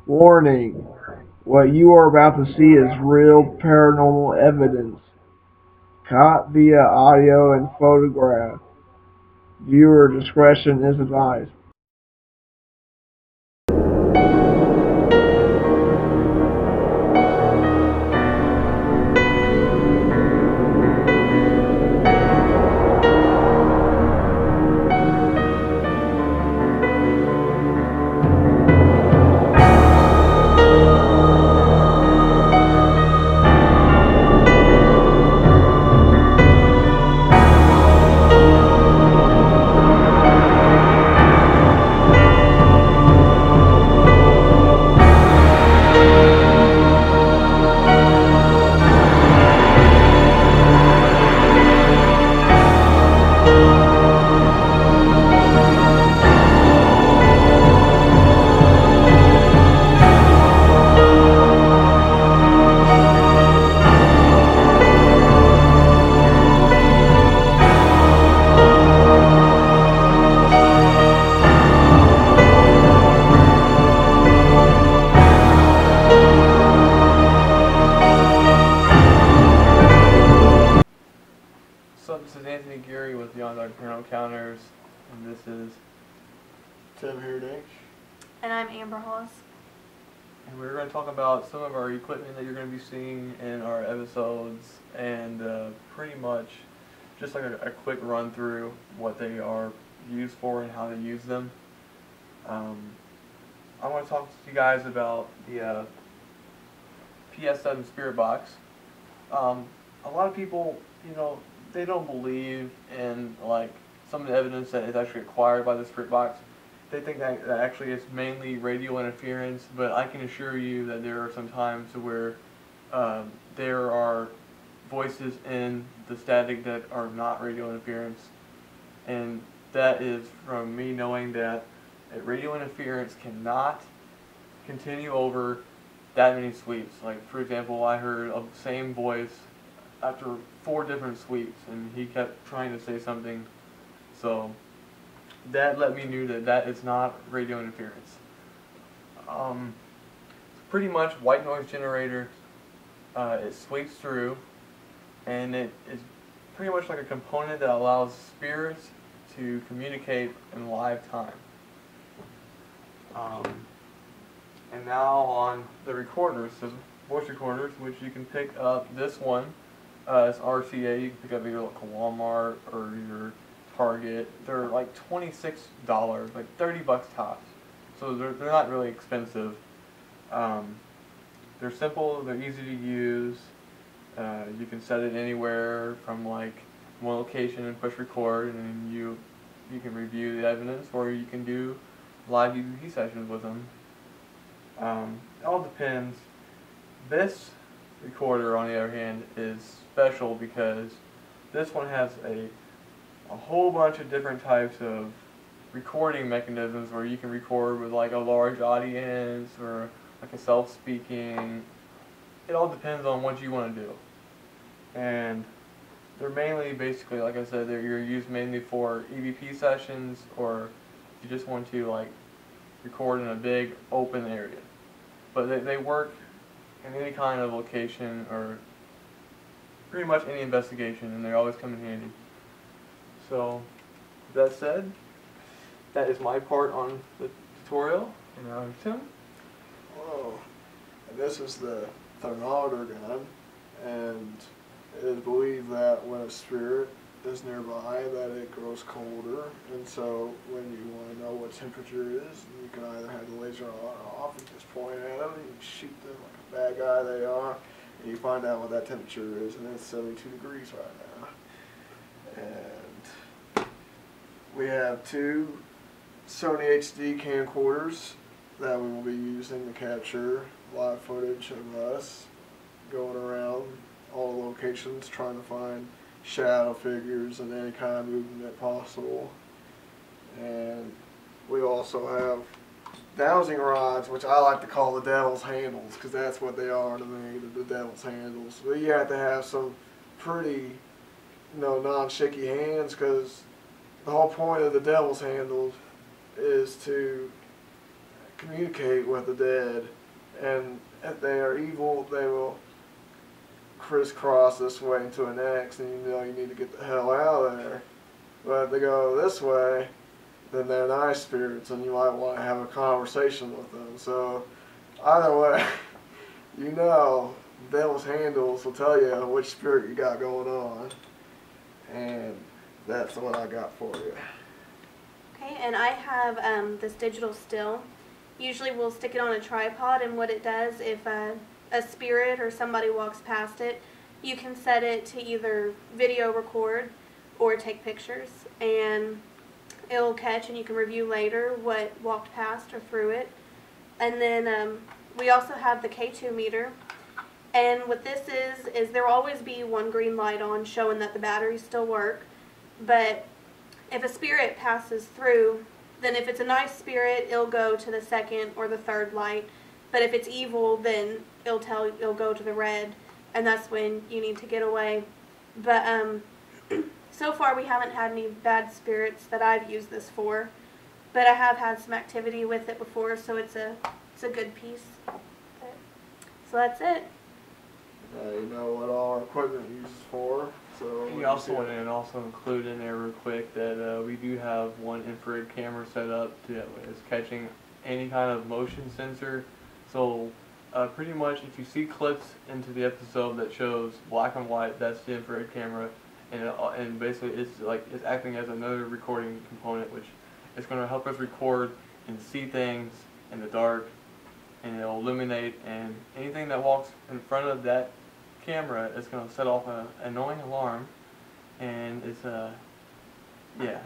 Warning: what you are about to see is real paranormal evidence, caught via audio and photograph. Viewer discretion is advised. So this is Anthony Geary with Beyond Our Paranormal Encounters, and this is Heerdink. And I'm Amber Hawes. and we're going to talk about some of our equipment that you're going to be seeing in our episodes, and pretty much just like a quick run through what they are used for and how to use them. I want to talk to you guys about the PS7 Spirit Box. A lot of people, they don't believe in like some of the evidence that is actually acquired by the Spirit Box. They think that actually it's mainly radio interference, but I can assure you that there are some times where there are voices in the static that are not radio interference, and that is from me knowing that radio interference cannot continue over that many sweeps. Like, for example, I heard a same voice after 4 different sweeps, and he kept trying to say something, so that let me know that that is not radio interference. Pretty much white noise generator. It sweeps through, and it is pretty much like a component that allows spirits to communicate in live time. And now on the recorders, so voice recorders, which you can pick up. This one is RCA. You can pick up your local Walmart or your Target. They're like $26, like $30 tops. So they're not really expensive. They're simple. They're easy to use. You can set it anywhere from like one location and push record, and you can review the evidence, or you can do live EVP sessions with them. It all depends. This recorder, on the other hand, is special because this one has a whole bunch of different types of recording mechanisms where you can record with like a large audience or like a self-speaking. It all depends on what you want to do. And they're mainly, basically, like I said, you're used mainly for EVP sessions, or you just want to like record in a big open area. But they work in any kind of location or pretty much any investigation, and they always come in handy. So, with that said, that is my part on the tutorial. And now Tim. Whoa. And this is the thermometer gun, and it is believed that when a spirit is nearby that it grows colder, and so when you want to know what temperature it is, you can either have the laser on or off and just point at them and shoot them like a bad guy they are, and you find out what that temperature is, and it's 72 degrees right now. And we have 2 Sony HD camcorders that we will be using to capture live footage of us going around all the locations trying to find shadow figures and any kind of movement possible. And we also have dowsing rods, which I like to call the devil's handles, because that's what they are to me, the devil's handles. But you have to have some pretty, non-shaky hands, because the whole point of the devil's handles is to communicate with the dead, and if they are evil, they will crisscross this way into an X, and you know you need to get the hell out of there. But if they go this way, then they're nice spirits, and you might want to have a conversation with them. So either way, you know, Devil's Handles will tell you which spirit you got going on, and that's what I got for you. Okay, and I have this digital still. Usually we'll stick it on a tripod, and what it does, if a spirit or somebody walks past it, you can set it to either video record or take pictures, and it'll catch, and you can review later what walked past or through it. And then we also have the K2 meter, and what this is there will always be one green light on showing that the batteries still work. But if a spirit passes through, then if it's a nice spirit, it'll go to the second or the third light. But if it's evil, then it'll go to the red, and that's when you need to get away. But so far we haven't had any bad spirits that I've used this for, but I have had some activity with it before, so it's a good piece. So that's it. You know what all our equipment uses for. So We also want to include in there real quick that we do have one infrared camera set up that is catching any kind of motion sensor. So pretty much if you see clips into the episode that shows black and white, that's the infrared camera, and basically it's acting as another recording component, which is going to help us record and see things in the dark, and it'll illuminate, and anything that walks in front of that camera is going to set off an annoying alarm, and it's yeah,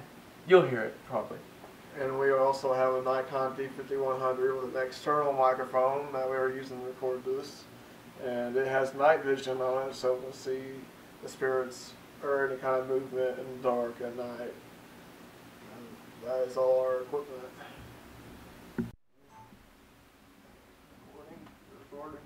you'll hear it probably. And we also have a Nikon D5100 with an external microphone that we are using to record this, and it has night vision on it, so we can see the spirits or any kind of movement in the dark at night. And that is all our equipment. Recording.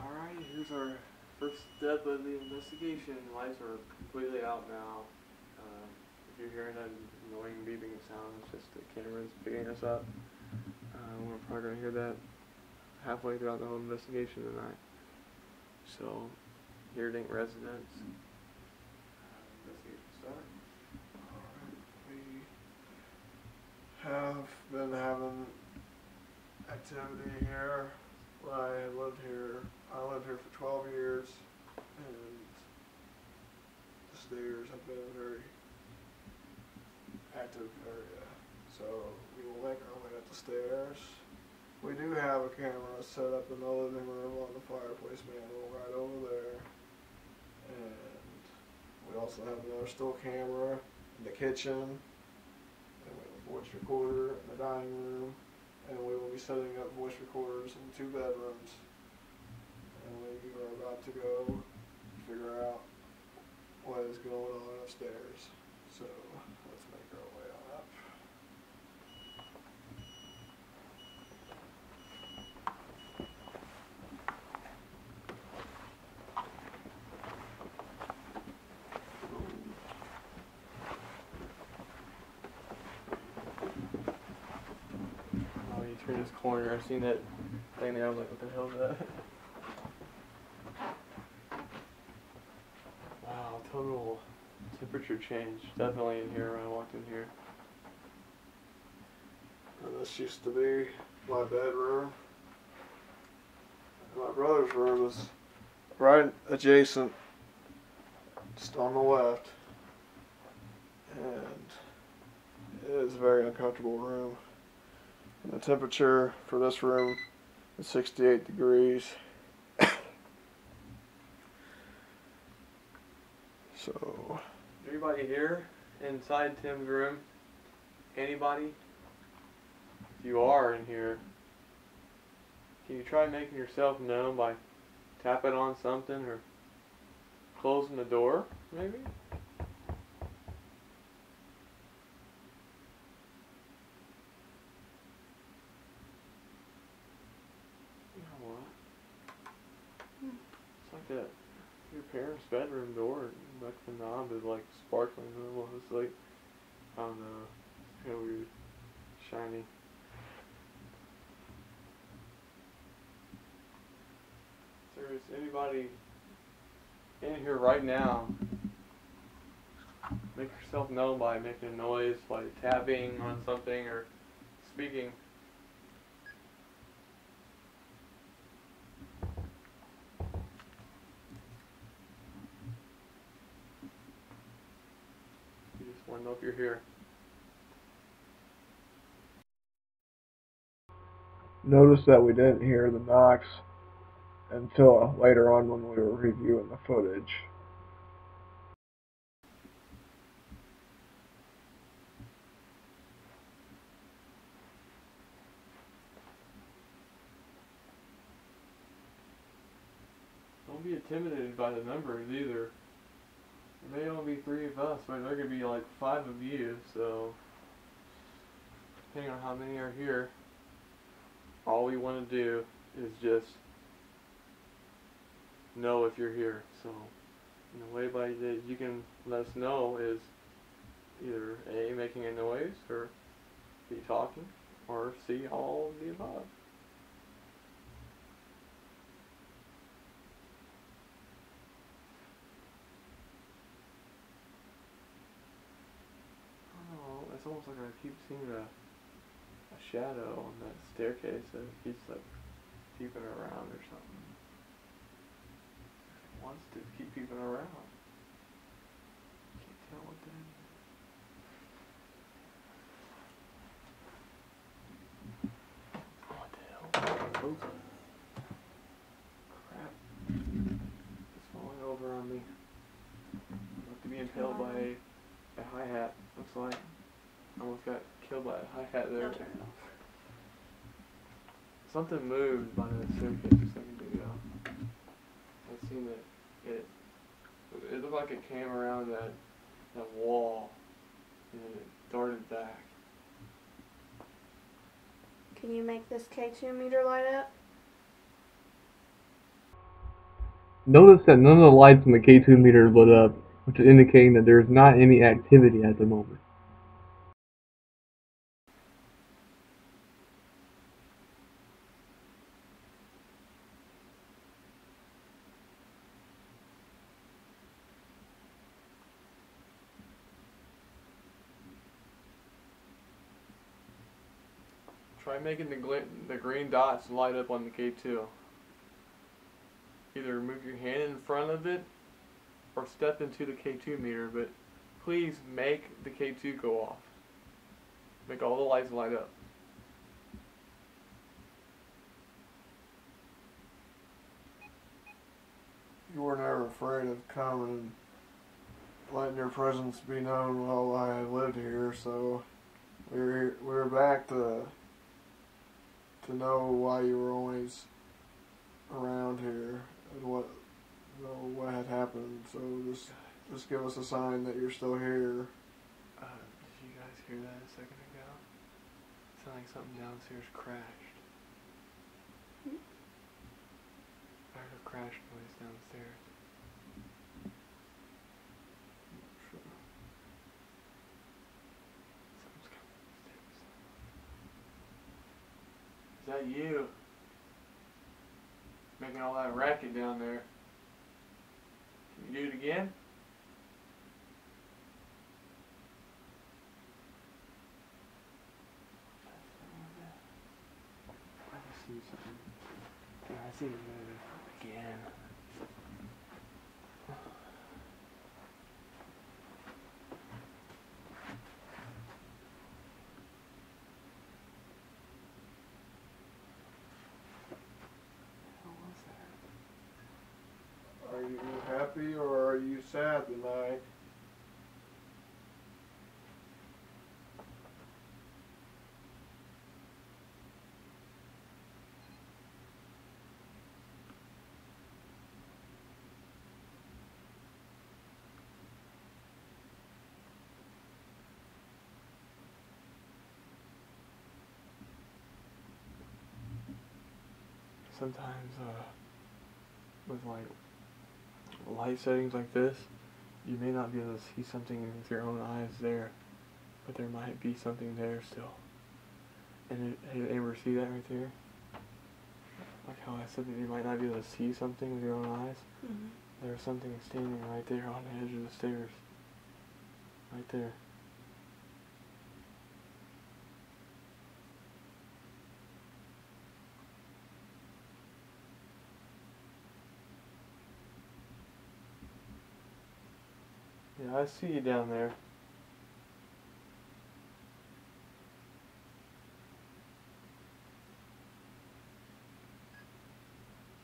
Alright, here's our first step of the investigation. The lights are completely out now. If you're hearing that annoying beeping sound, it's just the camera's picking us up. We're probably going to hear that halfway throughout the whole investigation tonight. So, Heerdink residents. Investigation start. We have been having activity here. I lived here for 12 years, and the stairs have been a very active area. So we will make our way up the stairs. We do have a camera set up in the living room on the fireplace mantle right over there. And we also have another still camera in the kitchen. And we have a voice recorder in the dining room. And we will be setting up voice recorders in 2 bedrooms. And we are about to go figure out what is going on upstairs. So let's make our way on up. Oh, you turn this corner, I seen that thing there, I was like, what the hell is that? Wow, total temperature change. Definitely in here when I walked in here. And this used to be my bedroom. And my brother's room is right adjacent, just on the left. And it is a very uncomfortable room. And the temperature for this room is 68 degrees. So, Everybody here inside Tim's room? Anybody? If you are in here, can you try making yourself known by tapping on something or closing the door, maybe? You know what? It's like that. Your parents' bedroom door, like the knob is like sparkling almost, like, I don't know, it's kind of weird, shiny. If there's anybody in here right now, make yourself known by making a noise, like tapping on something or speaking. You just want to know if you're here. Notice that we didn't hear the knocks until later on when we were reviewing the footage. Don't be intimidated by the numbers either. There may only be 3 of us, but there could be like 5 of you, so depending on how many are here, all we want to do is just know if you're here. So, the way by that you can let us know is either A, making a noise, or B, talking, or C, all of the above. Oh, it's almost like I keep seeing a shadow on that staircase that keeps like peeping around or something. It wants to keep peeping around. Can't tell what that is. What the hell? Oh, crap. It's falling over on me. I'm about to be impaled by a hi-hat. Looks like I almost got killed by a hi-hat there. Something moved by the staircase a second ago. I seen it looked like it came around that wall and then it darted back. Can you make this K2 meter light up? Notice that none of the lights on the K2 meter are lit up, which is indicating that there is not any activity at the moment. Try making the green dots light up on the K2. Either move your hand in front of it or step into the K2 meter, but please make the K2 go off. Make all the lights light up. You were never afraid of coming and letting your presence be known while I had lived here, so we're back to know why you were always around here and what had happened. So just give us a sign that you're still here. Did you guys hear that a second ago? It sounded like something downstairs crashed. I heard a crash noise downstairs. Something's coming upstairs. Is that you? Making all that racket down there. Can you do it again? I just see something. Yeah, I see it move again. What was that? Are you happy or are you sad tonight? Sometimes with like light settings like this, you may not be able to see something with your own eyes there, but there might be something there still. And hey, Amber, see that right there? Like how I said that you might not be able to see something with your own eyes? Mm-hmm. There's something standing right there on the edge of the stairs. Right there. Yeah, I see you down there.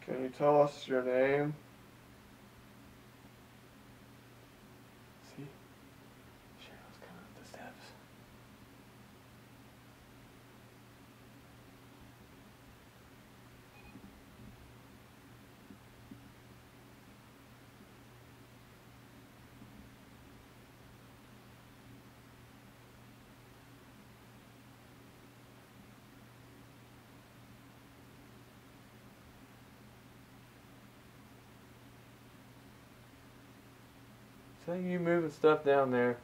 Can you tell us your name? See? Cheryl's coming up the steps. So you moving stuff down there.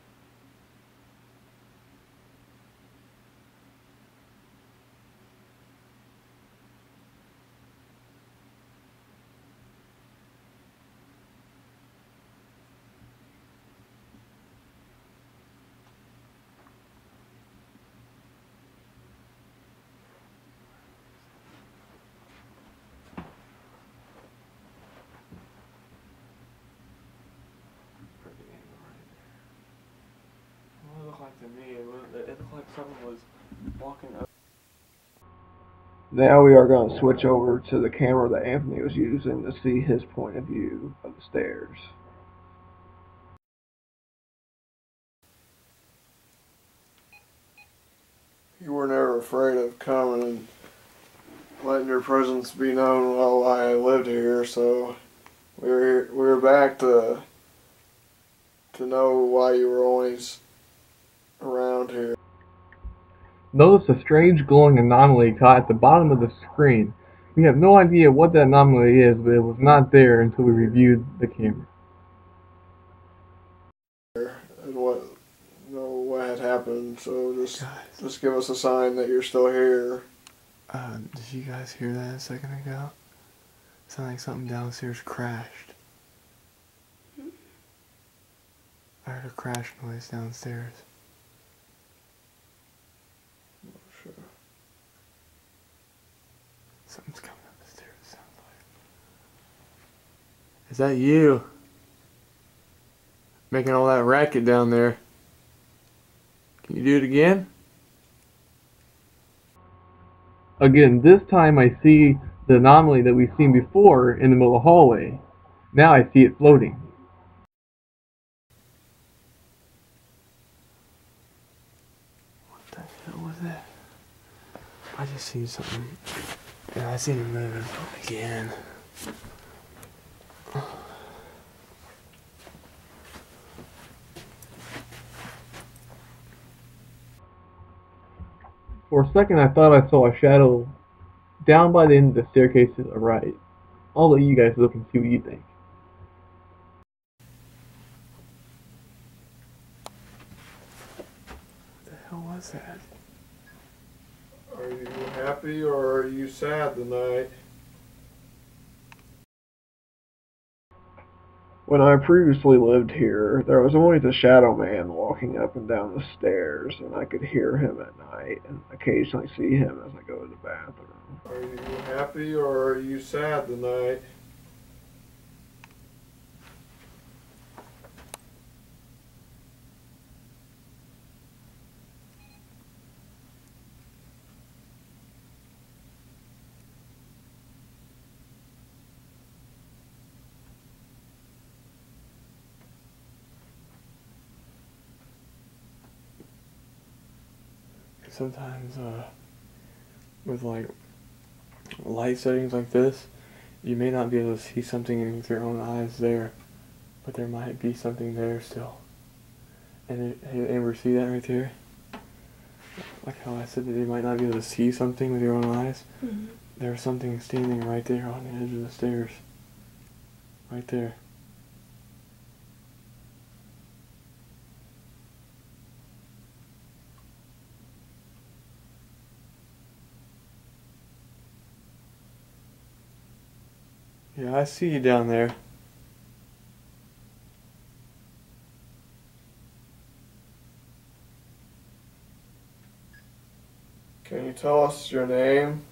What it looked like to me, it looked like someone was walking up. Now we are going to switch over to the camera that Anthony was using to see his point of view of the stairs. You were never afraid of coming and letting your presence be known while I lived here, so we're back to know why you were always around here. Notice a strange glowing anomaly caught at the bottom of the screen. We have no idea what that anomaly is, but it was not there until we reviewed the camera. And what had happened, so just give us a sign that you're still here. Did you guys hear that a second ago? It sounded like something downstairs crashed. I heard a crash noise downstairs. Sure. Something's coming up the stairs, it sounds like. Is that you? Making all that racket down there. Can you do it again? Again, this time I see the anomaly that we've seen before in the middle of the hallway. Now I see it floating. What the hell was that? I just seen something. Yeah, I seen it moving again. For a second I thought I saw a shadow down by the end of the staircase to the right. I'll let you guys look and see what you think. What the hell was that? Are you happy or are you sad tonight? When I previously lived here, there was always a shadow man walking up and down the stairs, and I could hear him at night and occasionally see him as I go to the bathroom. Are you happy or are you sad tonight? Sometimes, with like light settings like this, you may not be able to see something with your own eyes there, but there might be something there still. And hey, Amber, see that right there? Like how I said that you might not be able to see something with your own eyes? Mm-hmm. There's something standing right there on the edge of the stairs. Right there. Yeah, I see you down there. Can you tell us your name?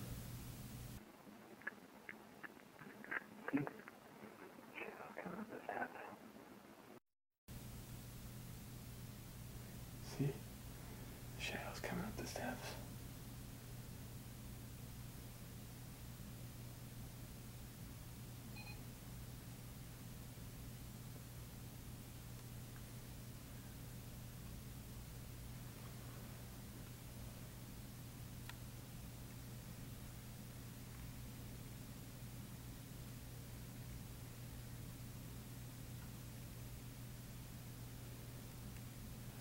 See? Shadows coming up the steps.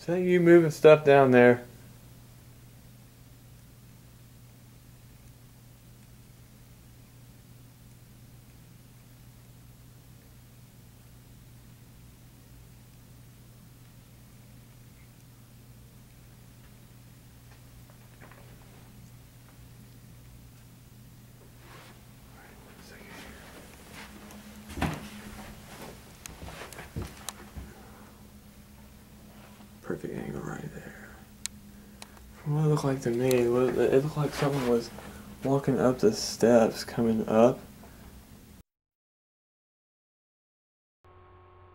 Is that you moving stuff down there? Perfect angle right there. From what it looked like to me, it looked like someone was walking up the steps, coming up.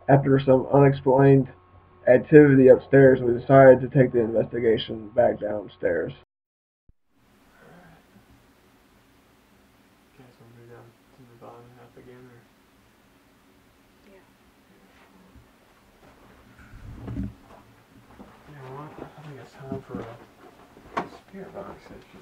After some unexplained activity upstairs, we decided to take the investigation back downstairs. You guys want to move down to the bottom half again, or? You know what? I think it's time for a spirit box session.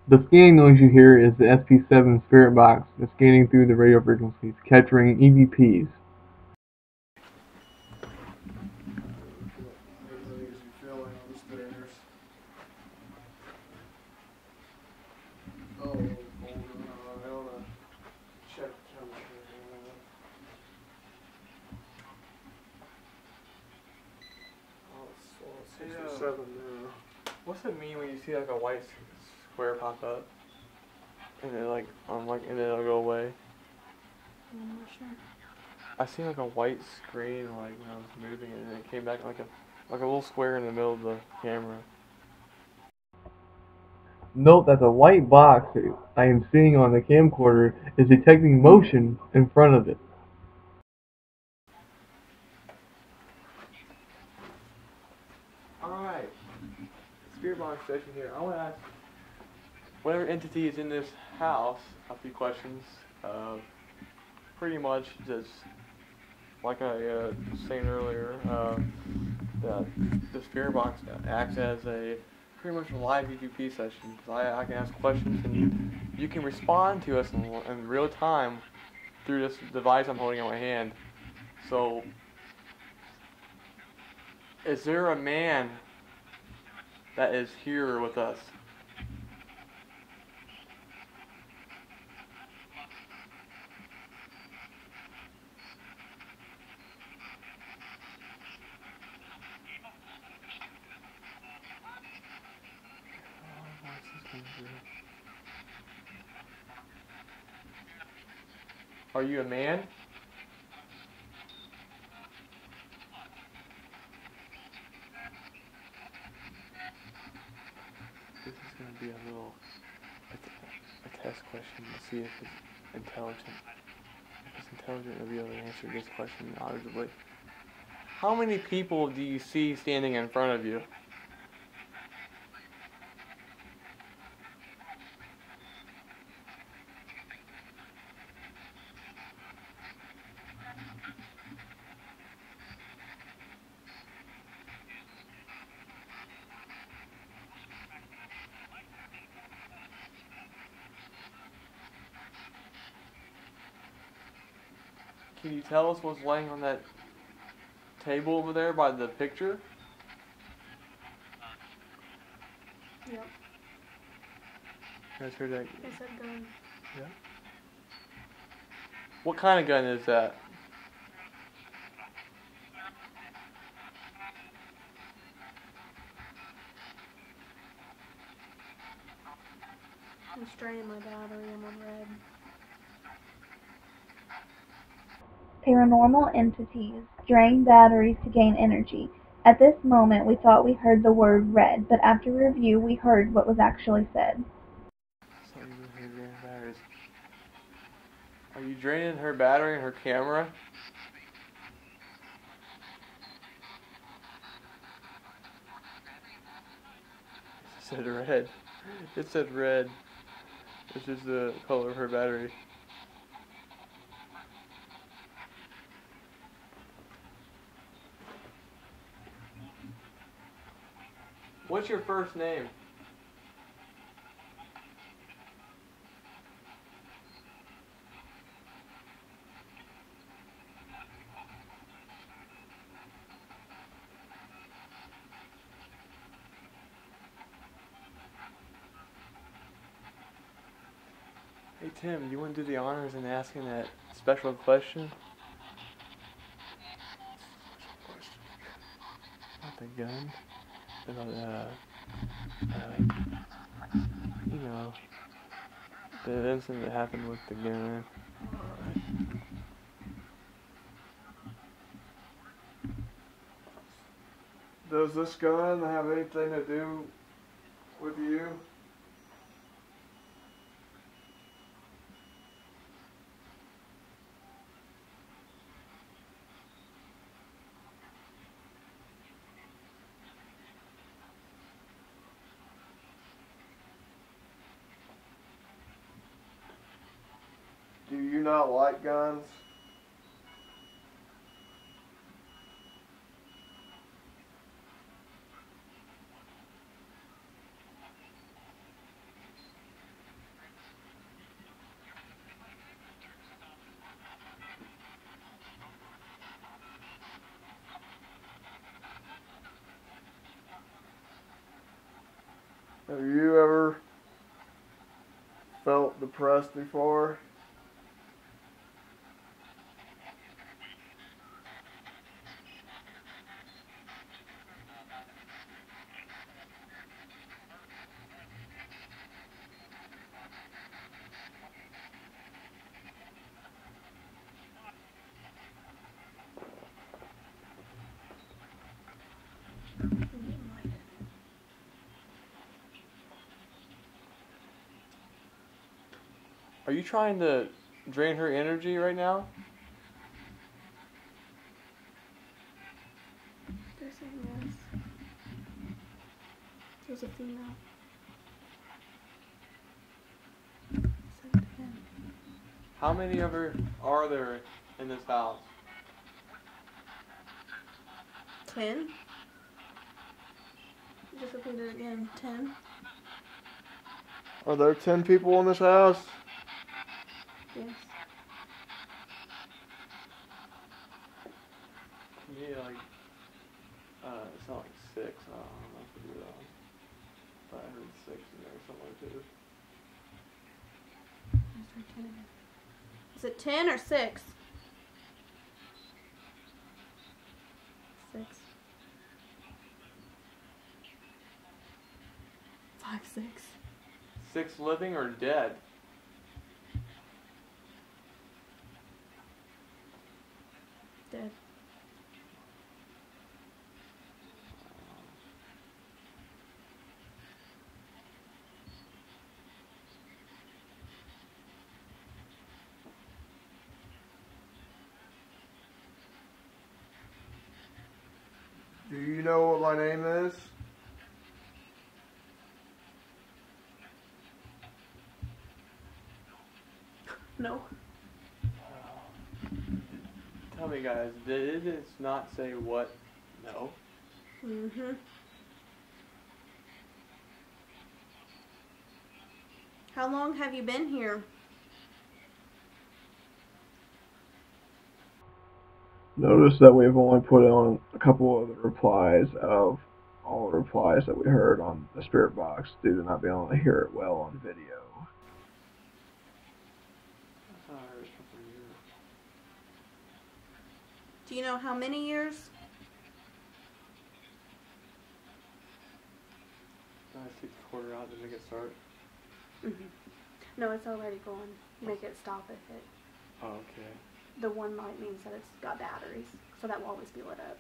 The scanning noise you hear is the SP7 spirit box that's scanning through the radio frequencies, capturing EVPs. Uneasy feeling on the stairs. Oh, hold on. I wanna check temperature. Oh, it's 67 now. What's it mean when you see like a white square pop up, and then and then it'll go away? I'm not sure. I seen like a white screen like when I was moving, and then it came back like a little square in the middle of the camera. Note that the white box that I am seeing on the camcorder is detecting motion in front of it. All right, spirit box session here. I want to ask whatever entity is in this house a few questions. Pretty much just like I was saying earlier, that the spirit box acts as a pretty much a live EVP session. I can ask questions and you can respond to us in real time through this device I'm holding in my hand. So, is there a man that is here with us? Are you a man? This is going to be a test question to see if it's intelligent. If it's intelligent, it'll be able to answer this question audibly. How many people do you see standing in front of you? Can you tell us what's laying on that table over there by the picture? Yep. You guys heard that? They said gun. Yeah. What kind of gun is that? I'm straining my battery. I'm on red. Paranormal entities drain batteries to gain energy. At this moment, we thought we heard the word red, but after review, we heard what was actually said. So you draining batteries. Are you draining her battery and her camera? It said red. It said red. This is the color of her battery. What's your first name? Hey Tim, you want to do the honors in asking that special question? About the gun? About, you know, the incident that happened with the gun. Does this gun have anything to do with you? Do you not like guns? Have you ever felt depressed before? Are you trying to drain her energy right now? They're saying yes. There's a female. 7 How many of her are there in this house? 10. Just repeat it again. 10. Are there 10 people in this house? Yes. Yeah, like, it's not like 6. I don't know if it is. But I heard 6 in there, something like that. Is it 10 or 6? 6. 5, 6. 6 living or dead? Dead. Do you know what my name is? No. Tell me, guys, did it not say what? No. Mm-hmm. How long have you been here? Notice that we've only put on a couple of the replies of all the replies that we heard on the spirit box due to not being able to hear it well on video. I thought I heard a couple of years. Do you know how many years? I take the quarter out to make it start. No, it's already going. Make it stop if it. Oh, okay. The one light means that it's got batteries, so that will always be lit up.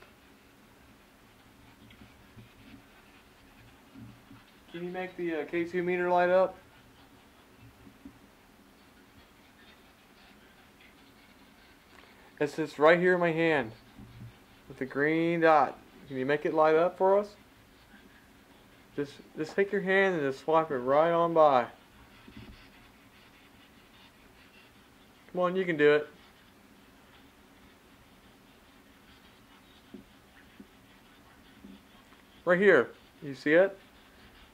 Can you make the K2 meter light up? It sits right here in my hand with the green dot. Can you make it light up for us? Just take your hand and just swipe it right on by. Come on, you can do it. Right here. You see it?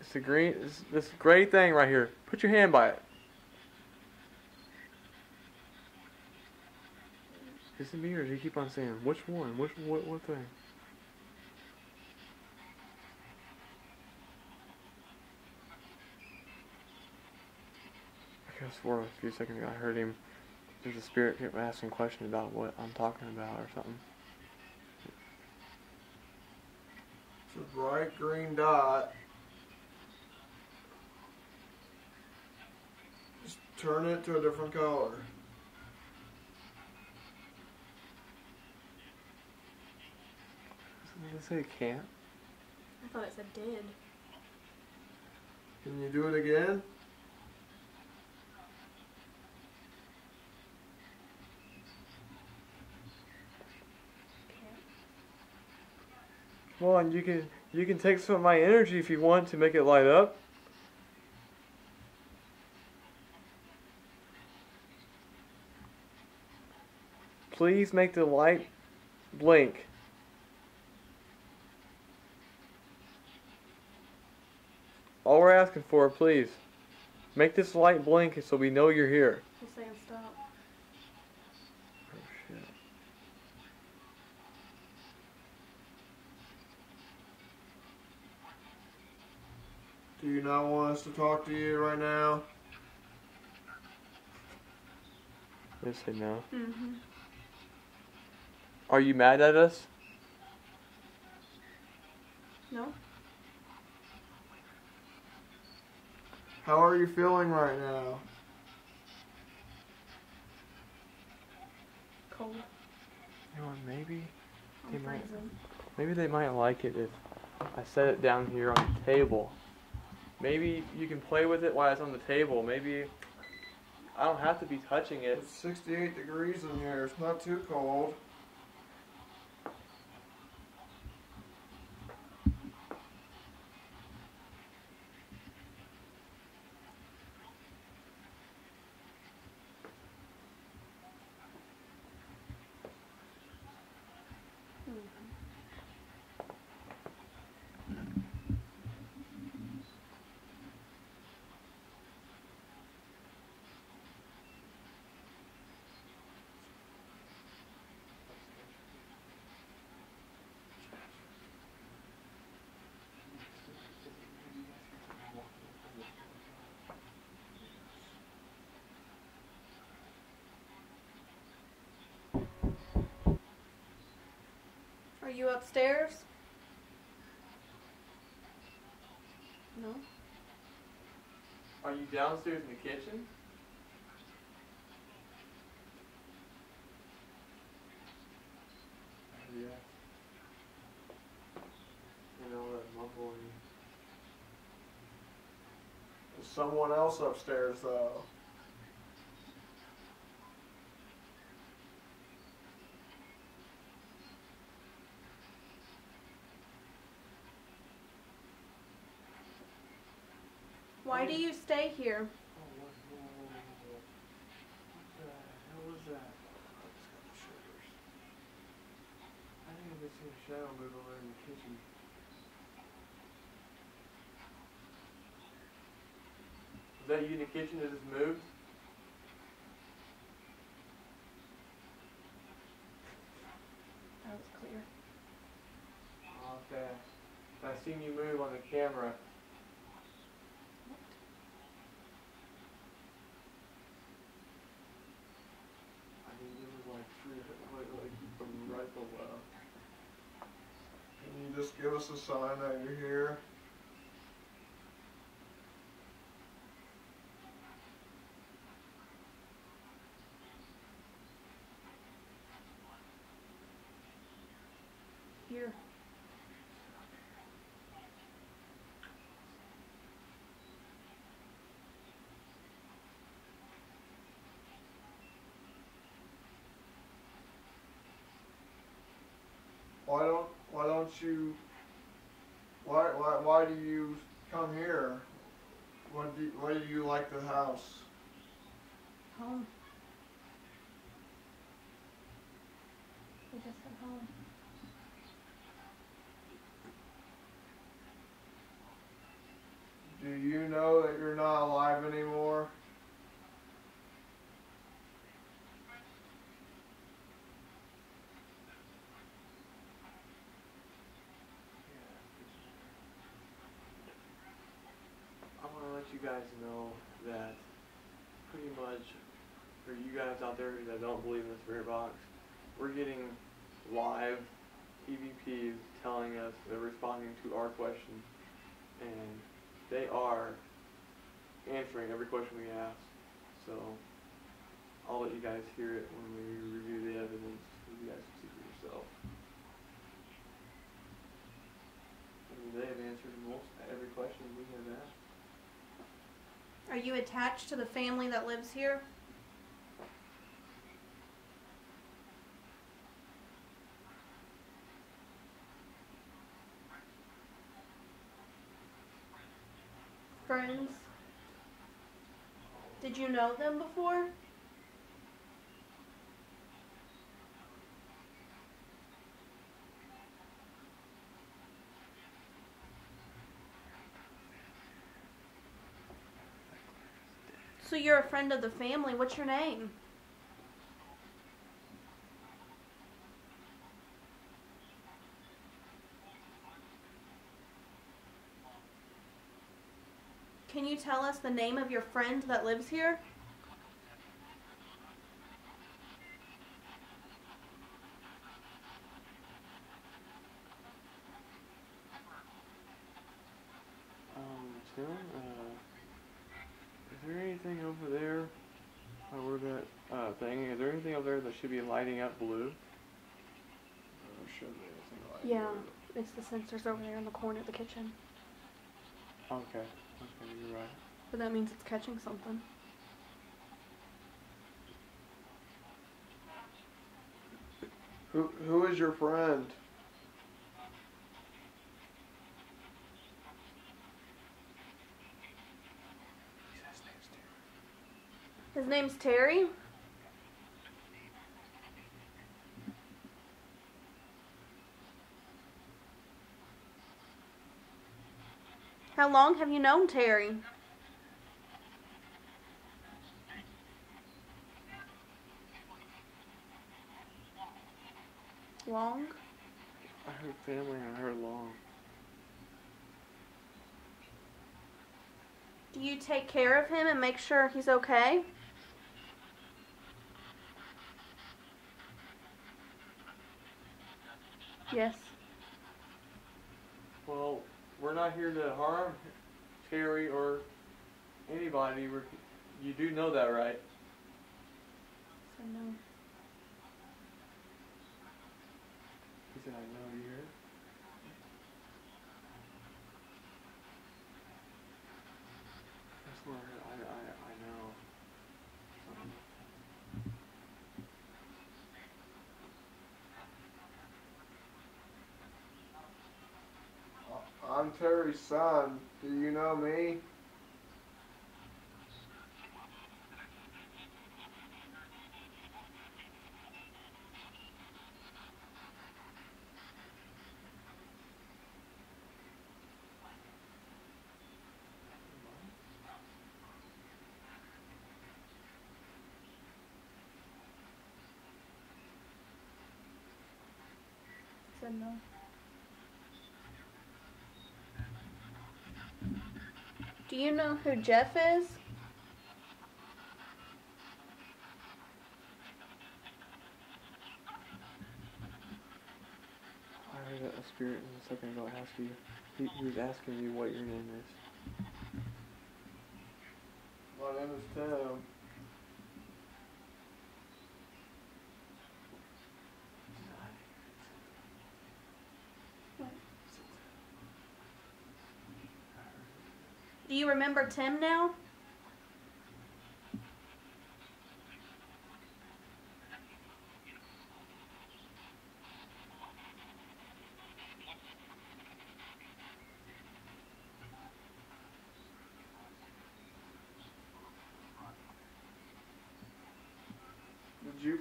It's the green, it's this gray thing right here. Put your hand by it. Is it me or do you keep on saying which one? What thing? I could have swore a few seconds ago I heard him. There's a spirit kept asking questions about what I'm talking about or something. It's a bright green dot. Just turn it to a different color. Did it say it can't? I thought it said did. Can you do it again? Well, and you can take some of my energy if you want to make it light up. Please make the light blink. All we're asking for, please, make this light blink so we know you're here. He's saying stop. Oh shit. Do you not want us to talk to you right now? Let's say no. Mm-hmm. Are you mad at us? No? How are you feeling right now? Cold. You know what, maybe I'm freezing. maybe they might like it if I set it down here on the table. Maybe you can play with it while it's on the table. Maybe I don't have to be touching it. It's 68 degrees in here. It's not too cold. Are you upstairs? No? Are you downstairs in the kitchen? Yeah. And all that mumbling. There's someone else upstairs, though. Why do you stay here? Oh, what the hell was that? Oh, it's got the shivers. I think I just seen a shadow move over in the kitchen. Was that you in the kitchen that just moved? That was clear. Okay. I seen you move on the camera. I mean, it was like from right below. Can you just give us a sign that you're here? Why do you like the house? Home. We just said home. Do you know that you're not alive anymore? I want to let you guys know that pretty much for you guys out there that don't believe in the spirit box, we're getting live EVPs telling us they're responding to our questions, and they are answering every question we ask. So I'll let you guys hear it when we review the evidence so you guys can see for yourself. I mean, they have answered every question we have asked. Are you attached to the family that lives here? Friends? Did you know them before? So you're a friend of the family. What's your name? Can you tell us the name of your friend that lives here? Tim, is there anything over there? Where that thing? Is there anything over there that should be lighting up blue? There should be anything like Yeah, that. it's the sensors over there in the corner of the kitchen. Okay, you're right. But that means it's catching something. Who is your friend? His name's Terry? How long have you known Terry? Long? I heard family and I heard long. Do you take care of him and make sure he's okay? Yes. Well, we're not here to harm Terry or anybody. You do know that, right? So no. He said, I know, you hear? That's what I know. I'm Terry's son. Do you know me? Said no. Do you know who Jeff is? I heard a spirit a second ago ask you. He was asking you what your name is. My name is Tim. Do you remember Tim now?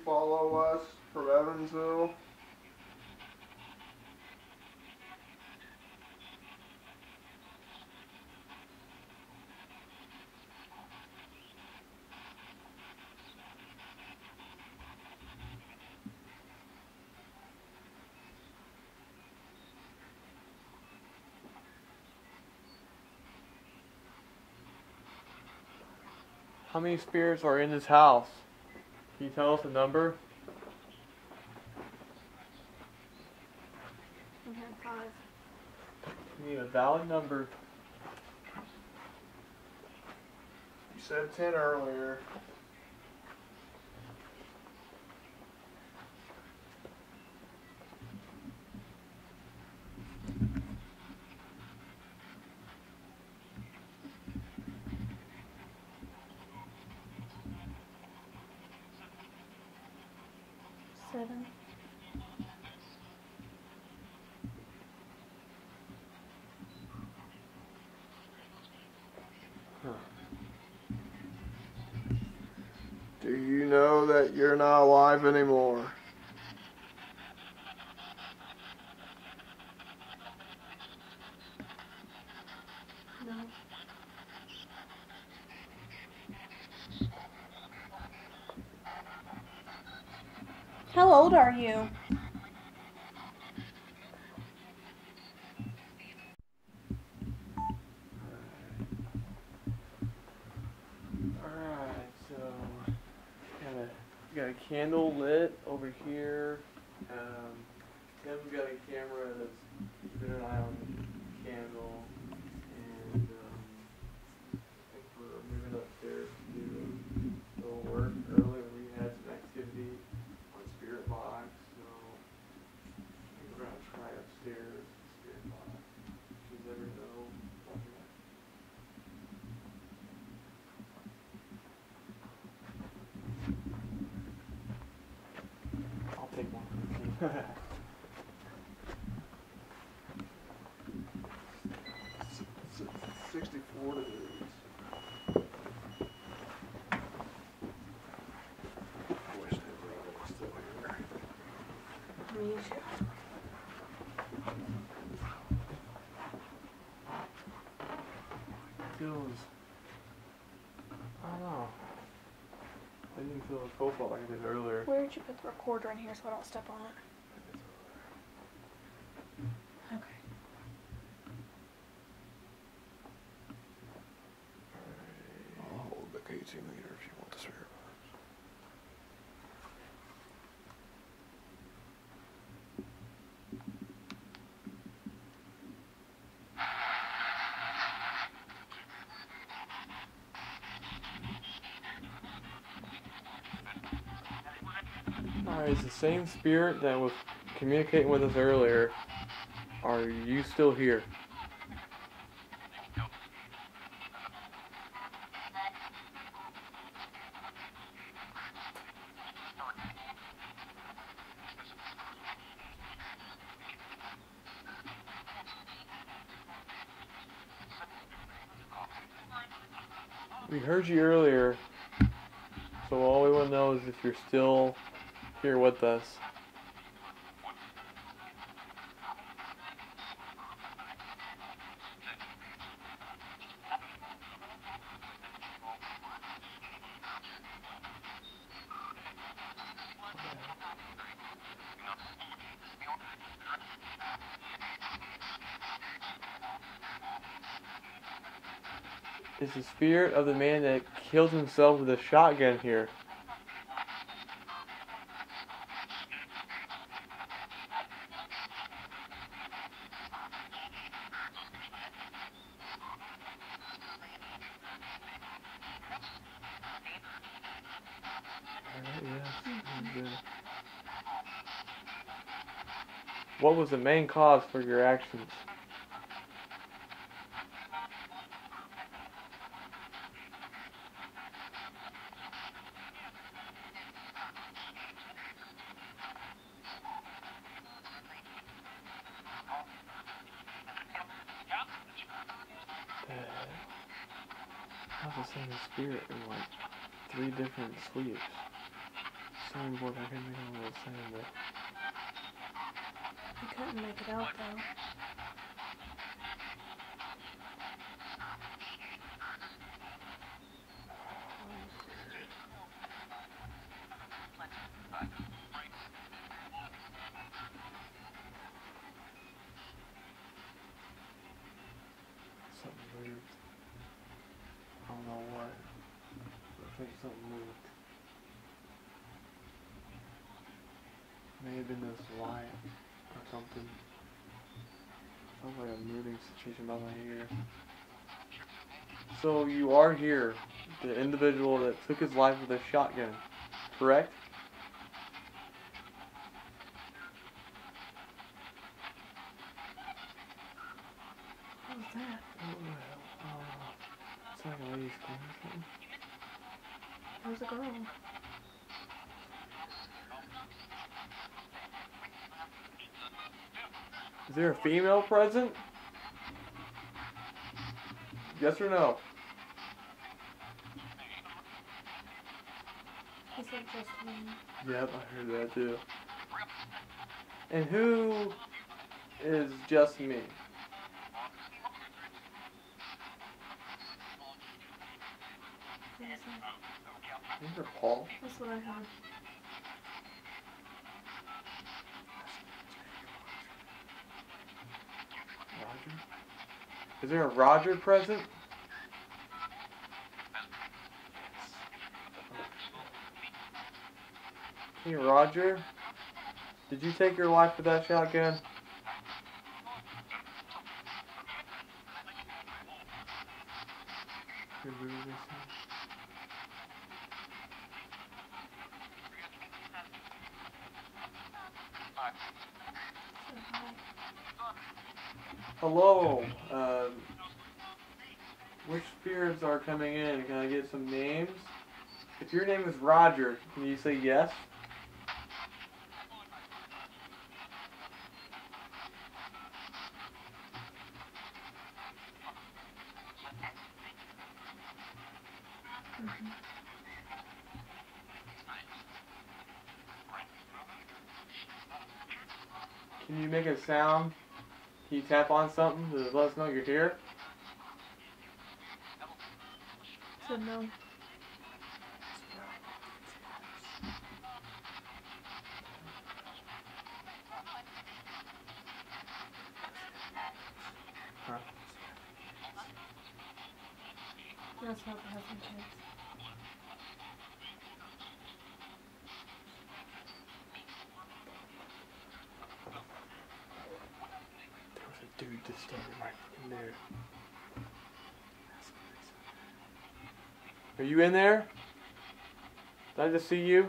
follow us from Evansville? How many spirits are in this house? Can you tell us a number? Okay, pause. We need a valid number. You said 10 earlier. Seven. Do you know that you're not alive anymore? No. How old are you? Alright, so got a candle lit over here. Tim's got a camera that's keeping an eye on the candle. And I think we're moving upstairs to do a little work. Earlier we had some activity on Spirit Box, so I think we're going to try upstairs with Spirit Box. You never know. I'll take one. 64 degrees. Wish they were still here. Me too. Feels, I don't know. I didn't feel the profile like I did earlier. Where did you put the recorder in here so I don't step on it? Okay. I'll hold the KT meter if you want the spirit box. Alright, it's the same spirit that was communicating with us earlier. Are you still here? We heard you earlier, so all we want to know is if you're still here with us. Is the spirit of the man that killed himself with a shotgun here. What was the main cause for your actions? I was the same spirit in like 3 different sleeps. soundboard. I couldn't make a little sound, but I couldn't make it out though. something moved. I don't know what. I think something moved. May have been this light or something. Sounds like a moving situation by my ear. So you are here, the individual that took his life with a shotgun, correct? What was that? It's like a lady's scream or something. There's a girl. Is there a female present? Yes or no? He said just me. Yep, I heard that too. And who is just me? What was that? Remember Paul? That's what I heard. Roger? Is there a Roger present? Hey Roger, did you take your life with that shotgun? Hello, which spirits are coming in? Can I get some names? If your name is Roger, can you say yes? Can you make a sound? Can you tap on something to let us know you're here? Said no. Huh? That's not the husband kids. There was a dude just standing right in there. Are you in there? Did I just see you?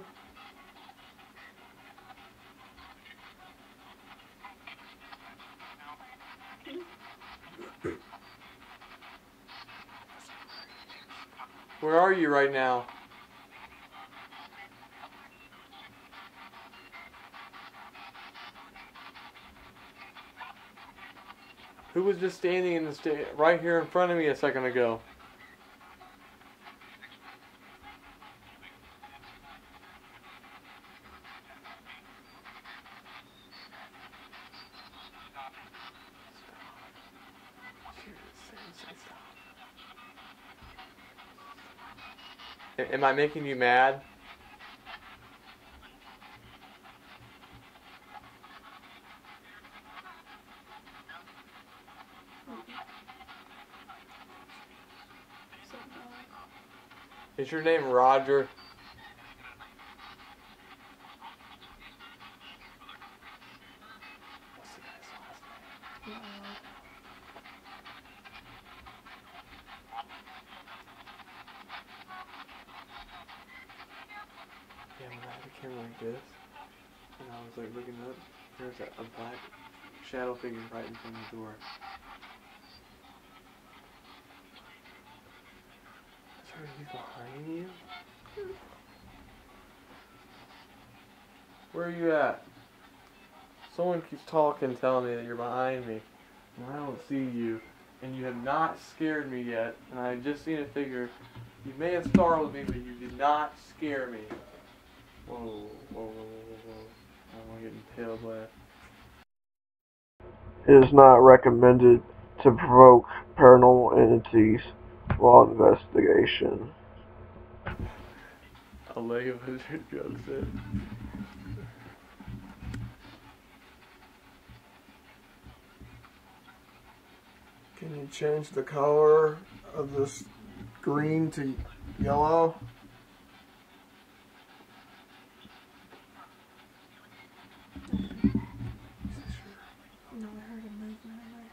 Where are you right now? Who was just standing in the right here in front of me a second ago? Am I making you mad? Is your name Roger? Yeah, when I had the camera like this, and I was like looking up, there's a black shadow figure right in front of the door. Sorry, he's behind you? Where are you at? Someone keeps talking, telling me that you're behind me, and I don't see you, and you have not scared me yet, and I just seen a figure. You may have startled me, but you did not scare me. Whoa, whoa, whoa, whoa, whoa, whoa. I'm getting pale black. It is not recommended to provoke paranormal entities while investigation. A leg of his joke said. Can you change the color of this green to yellow? No, I heard a movement in there.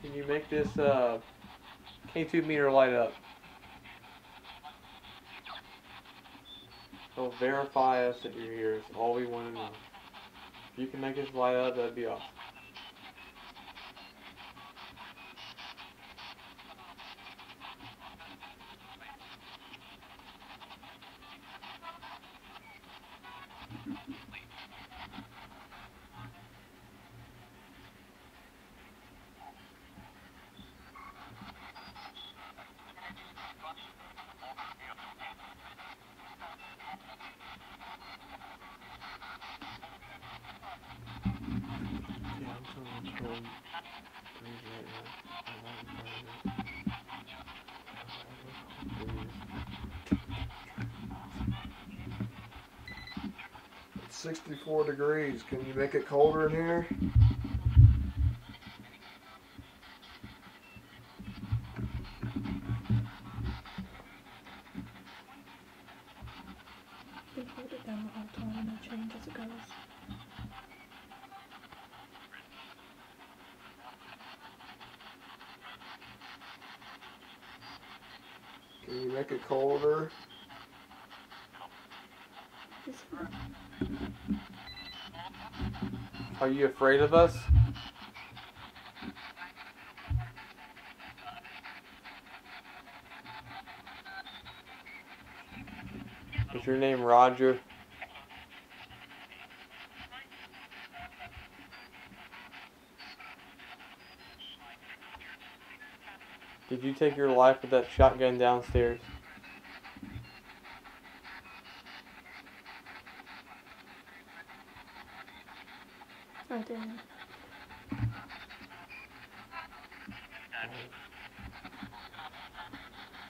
Can you make this K2 meter light up? It'll verify us that you're here. It's all we want to know. If you can make this light up, that'd be awesome. Yeah, I'm trying to control breeze right now. I'm right in front of it. It's 64 degrees. Can you make it colder in here? They hold it down the whole time and it changes as it goes. Can you make it colder? Are you afraid of us? Is your name Roger? Did you take your life with that shotgun downstairs? I did.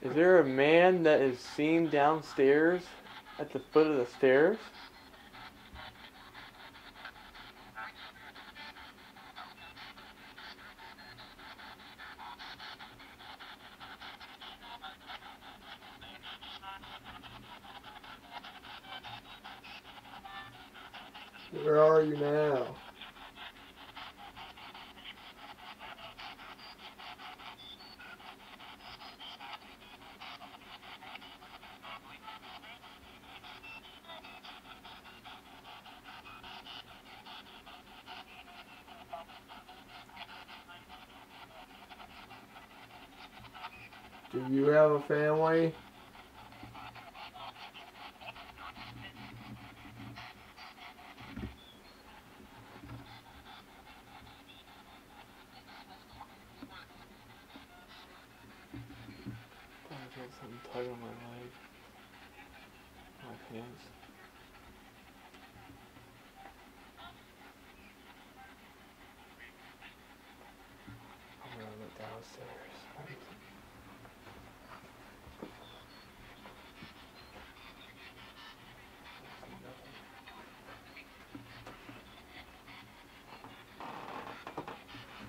Is there a man that is seen downstairs at the foot of the stairs? Where are you now? Do you have a family? I got something tight on my leg. My pants. I'm gonna look downstairs.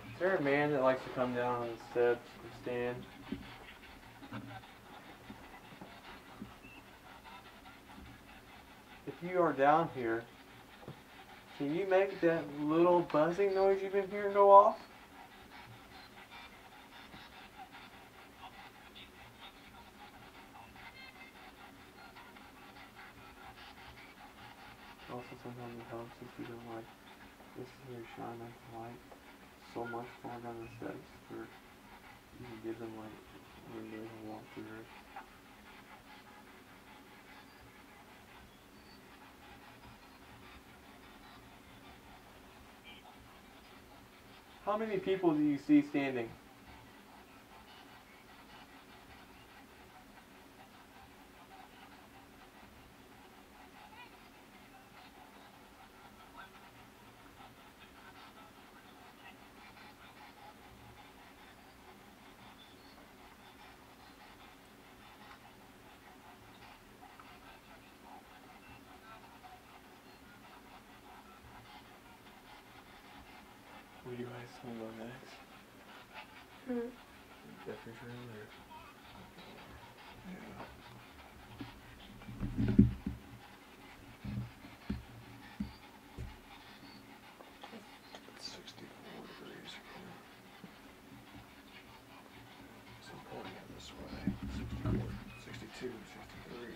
Is there a man that likes to come down on the steps and stand? If you are down here, can you make that little buzzing noise you've been hearing go off? Also, sometimes it helps if you don't like this is here shine the light so much far down the steps where you can give them like when they can walk through it. How many people do you see standing? Where do you guys want to go next? Hmm. Jeffrey's room or? It's 64 degrees again. So I'm pulling it this way. 64, 62, 63.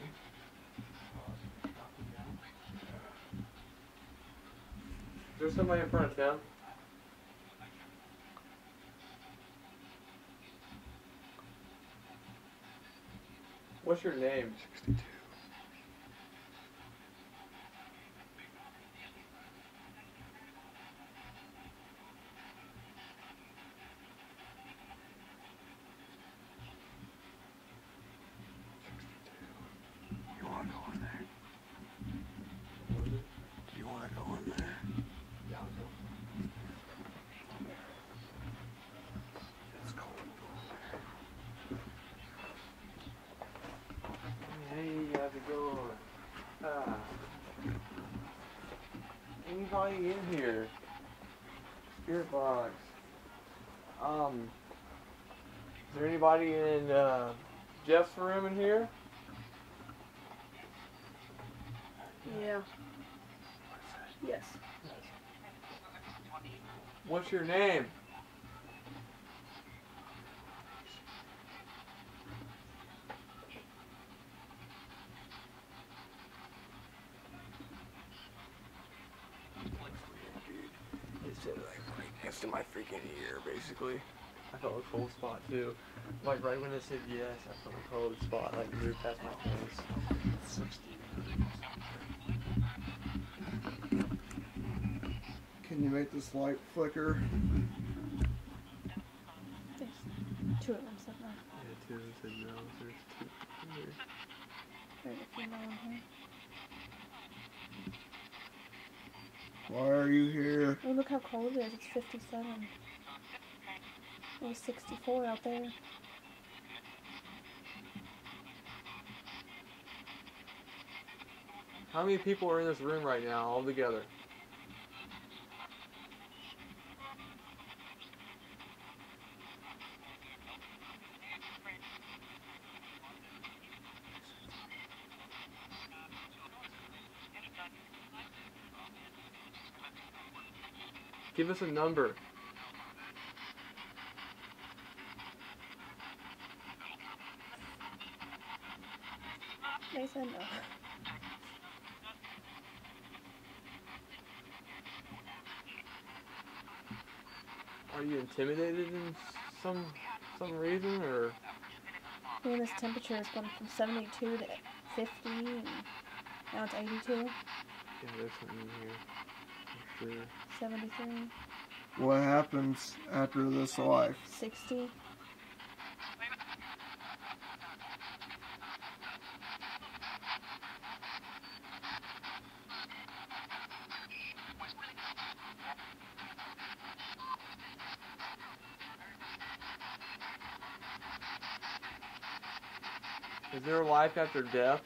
Is there somebody in front of town? What's your name? 62. You want to go in there? Do you want to go in there? Yeah, I'll go. It's cold. Hey, how's it going? Anybody in here? Spirit box. Is there anybody in Jeff's room in here? Yeah. Yes. What's your name? It said like right next to my freaking ear, basically. I felt a cold spot too. Like right when it said yes, I felt a cold spot like moved past my face. 60 degrees. Can you make this light flicker? There's two of them sitting there. Yeah, two said no, there's two here. There's a female in here. Why are you here? Oh, look how cold it is. It's 57. It was 64 out there. How many people are in this room right now, all together? Give us a number. They said no. Are you intimidated in some reason, or? Well, this temperature has gone from 72 to 50, and now it's 82, Yeah, there's something in here. For sure. 73, What happens after this life? 60. Is there a life after death?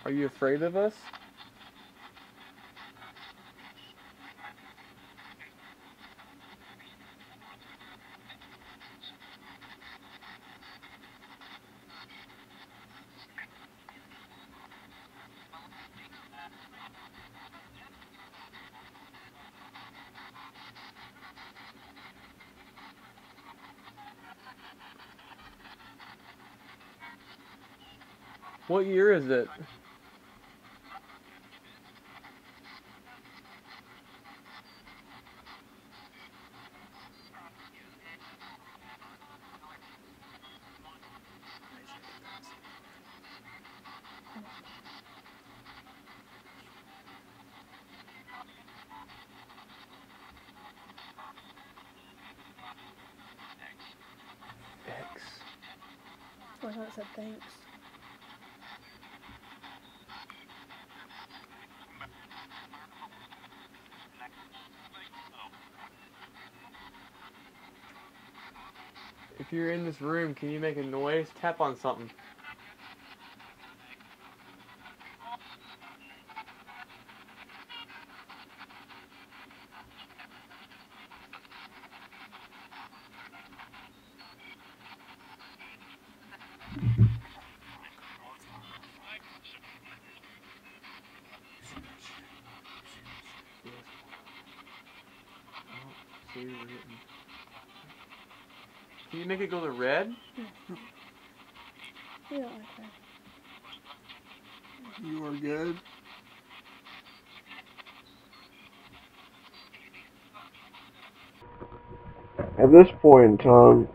Are you afraid of us? What year is it? X. Oh, I thought it said thanks. If you're in this room, can you make a noise? Tap on something. See, we're getting... Can you make it go to red? You don't like that. You are good. At this point in time,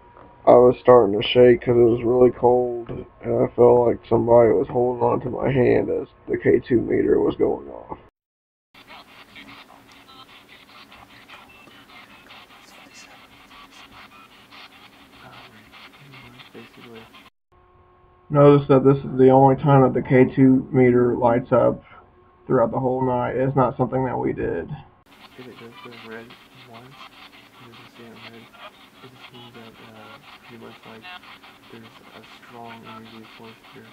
I was starting to shake because it was really cold, and I felt like somebody was holding on to my hand as the K2 meter was going off. Basically. Notice that this is the only time that the K2 meter lights up throughout the whole night. It's not something that we did. If it does go red once, you can see it red, it just means that pretty much like there's a strong energy force here.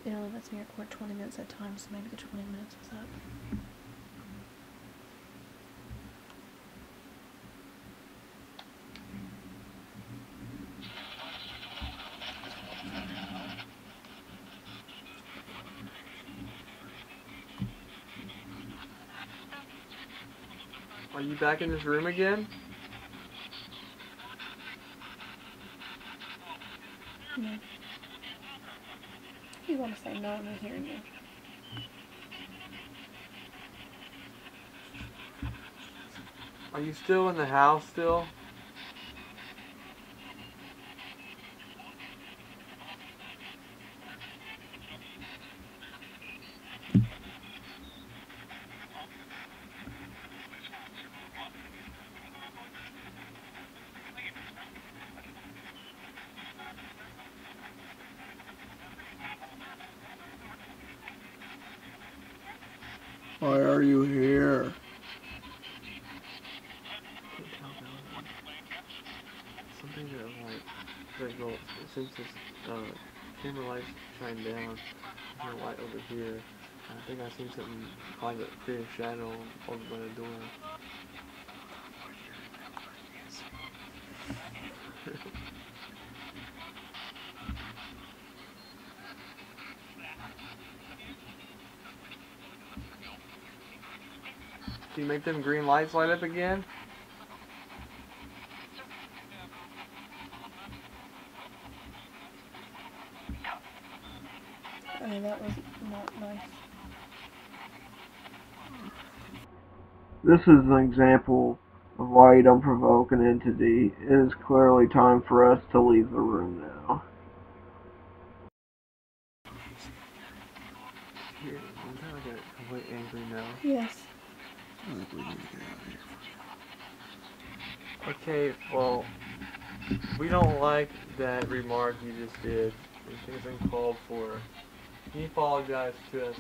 It only lets me record 20 minutes at a time, so maybe the 20 minutes was up. Are you back in this room again? No. You want to say no, I'm hearing you. Are you still in the house still? Why are you here? Something that like, well, since this camera lights shine down, there's no light over here. I think I seen something like a create a shadow over by the door. Can you make them green lights light up again? That was not nice. This is an example of why you don't provoke an entity. It is clearly time for us to leave the room now. Here, was that like a complete angry no? Yes. I think we need to get out of here. Okay, well, we don't like that remark you just did. We think it's uncalled for. Can you apologize to us?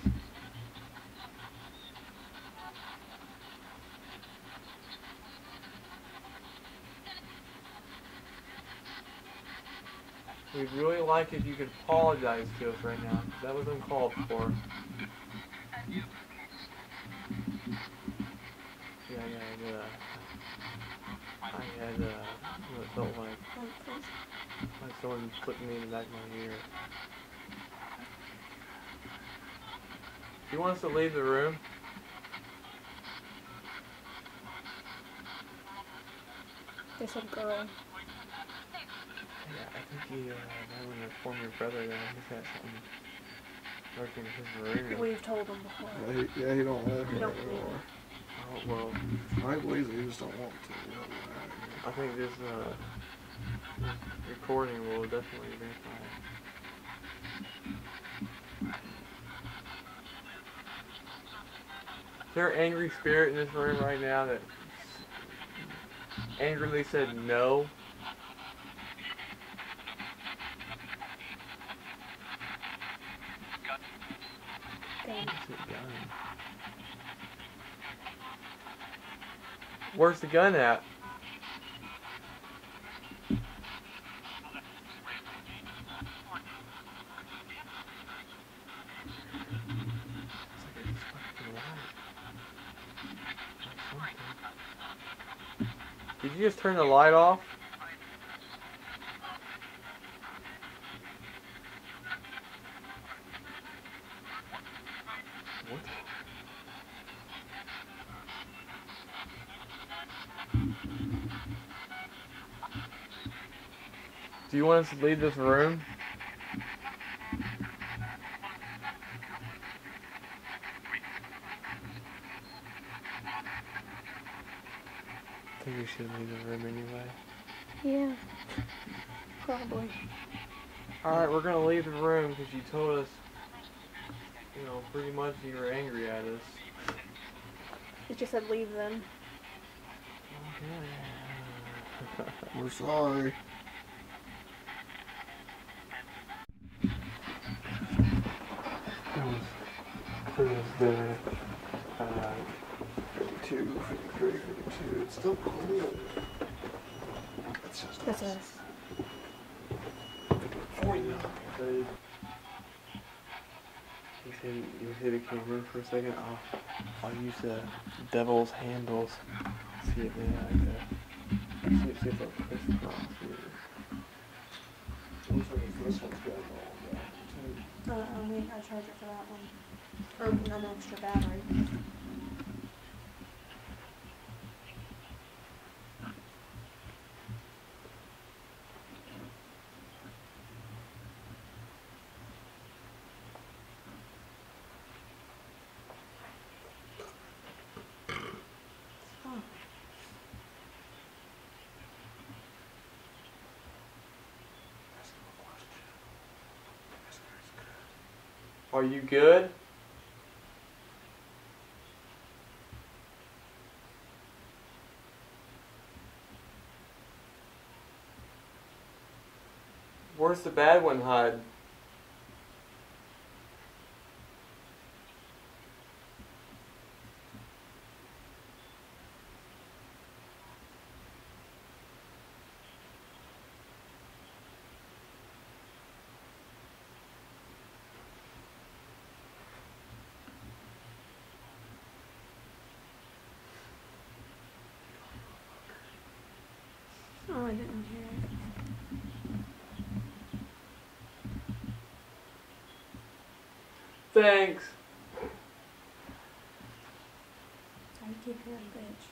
We'd really like if you could apologize to us right now. That was uncalled for. Yeah, I had, what it felt like someone flicked me in the back of my ear. Do you want us to leave the room? They said girl. Yeah, I think he might want to inform your brother that he's got something lurking in his room. We've told him before. Yeah, he don't live You here don't believe anymore. Oh, well, I believe he just don't want to. I think this recording will definitely verify it. Is there an angry spirit in this room right now that angrily said no? Where's the gun? Where's the gun at? Did you just turn the light off? What? Do you want us to leave this room? I think we should leave the room anyway. Yeah. Probably. Alright, we're gonna leave the room because you told us, pretty much you were angry at us. It just said leave them. Okay. We're sorry. It was the 52, 53, 52. It's still cold. It's just That's us. 49. You hit a camera for a second. I'll use the devil's handles. See if they see if they'll crisscross here. Looks like this one's got it all down, too. We ain't got a charger for that one. Or an extra battery. Are you good? Where's the bad one hide? Oh, I didn't hear it. Thanks. I keep hearing bitch.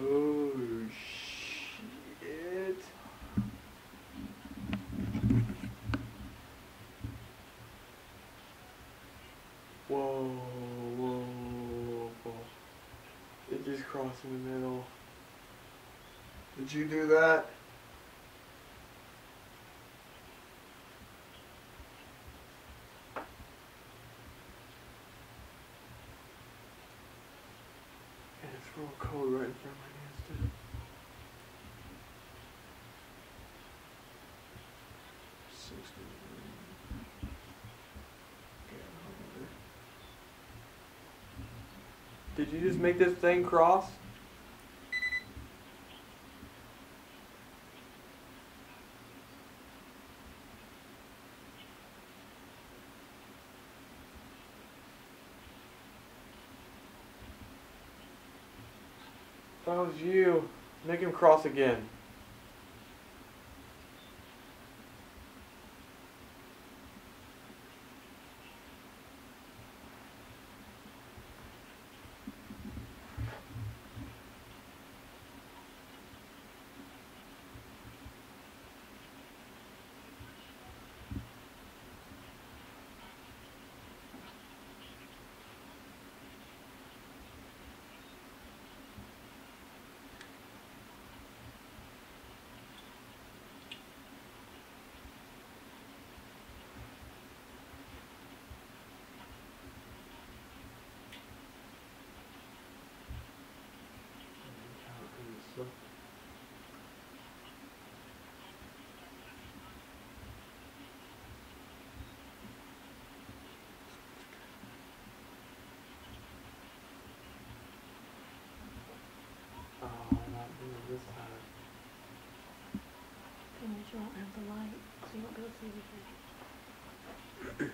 Oh shit. Whoa, whoa, whoa. It just crossed in the middle. Did you do that? And it's real cold right in front of my hands too. Did you just make this thing cross? If that was you, make him cross again. this time. And you won't have the light, so you won't be able to see anything.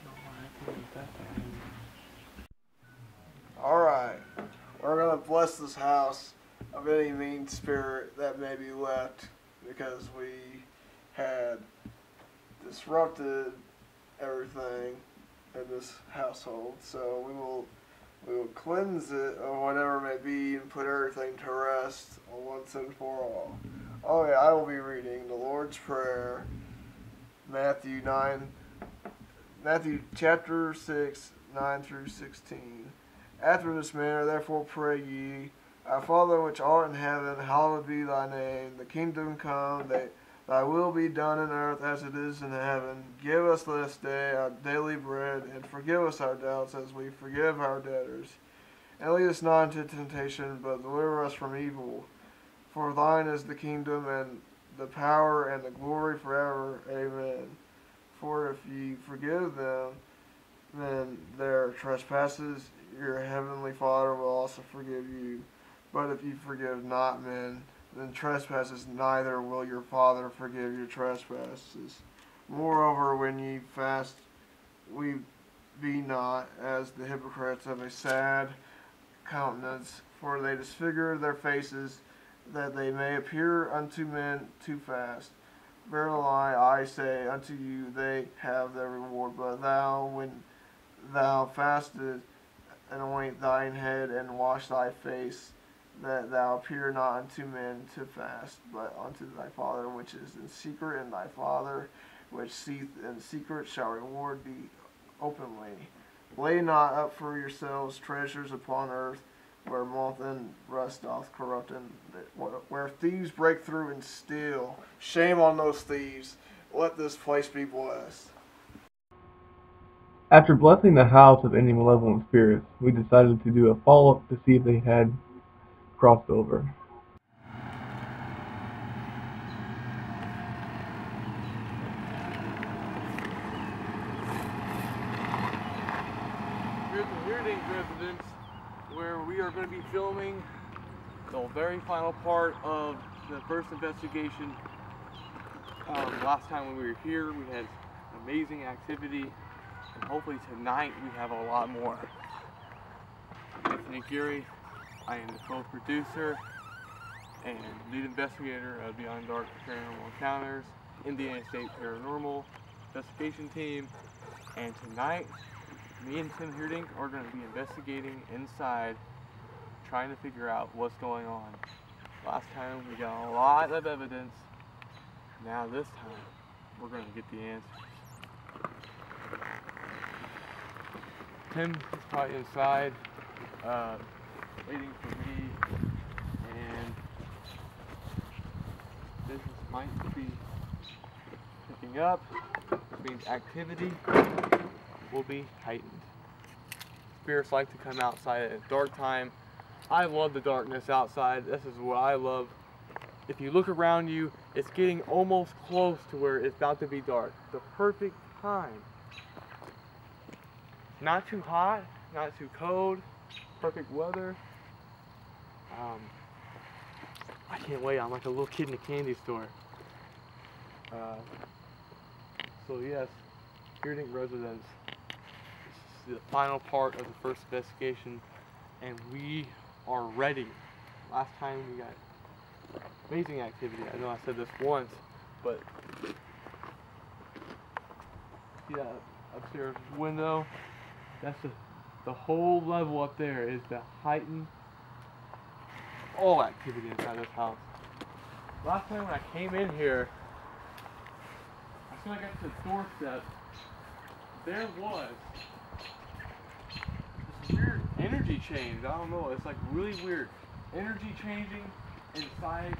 No, I can use that thing. Alright, we're going to bless this house of any mean spirit that may be left because we had disrupted everything in this household. So we will cleanse it of whatever may be and put everything to rest once and for all. Oh yeah, I will be reading the Lord's Prayer, Matthew chapter 6, 9 through 16. After this manner, therefore pray ye, Our Father which art in heaven, hallowed be thy name. The kingdom come, that thy will be done in earth as it is in heaven. Give us this day our daily bread, and forgive us our doubts as we forgive our debtors. And lead us not into temptation, but deliver us from evil. For thine is the kingdom, and the power, and the glory forever. Amen. For if ye forgive them, then their trespasses, your heavenly Father will also forgive you. But if ye forgive not men, then trespasses, neither will your Father forgive your trespasses. Moreover, when ye fast, we be not as the hypocrites of a sad countenance, for they disfigure their faces, that they may appear unto men to fast. Verily I say unto you, they have their reward. But thou, when thou fastest, anoint thine head, and wash thy face, that thou appear not unto men to fast, but unto thy Father which is in secret, and thy Father which seeth in secret shall reward thee openly. Lay not up for yourselves treasures upon earth, where moth and rust doth corrupt, and where thieves break through and steal. Shame on those thieves. Let this place be blessed. After blessing the house of any malevolent spirits, we decided to do a follow-up to see if they had crossed over. Here's the Heerdink residence, where we are going to be filming the very final part of the first investigation. Last time when we were here, we had amazing activity, and hopefully tonight we have a lot more. Anthony Geary, I am the co-producer and lead investigator of Beyond Dark Paranormal Encounters, Indiana State Paranormal Investigation Team, and tonight me and Tim Heerdink are going to be investigating inside, trying to figure out what's going on. Last time we got a lot of evidence. Now this time we're going to get the answers. Tim is probably inside waiting for me, and this might be picking up, which means activity will be heightened. Spirits like to come outside at dark time. I love the darkness outside. This is what I love. If you look around you, it's getting almost close to where it's about to be dark. The perfect time. Not too hot, not too cold, perfect weather. I can't wait. I'm like a little kid in a candy store. So yes, Heerdink residence. This is the final part of the first investigation, and we are ready. Last time we got amazing activity. I know I said this once, but see that upstairs window? That's the whole level up there is to heighten all activity inside this house. Last time when I came in here, as soon as I got to the doorstep, there was this weird energy change. I don't know, it's like really weird. Energy changing inside.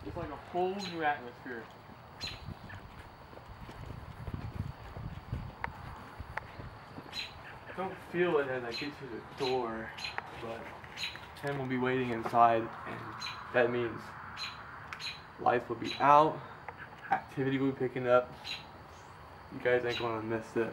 It's like a whole new atmosphere. I don't feel it as I get to the door, but Tim will be waiting inside, and that means lights will be out, activity will be picking up. You guys ain't gonna miss this.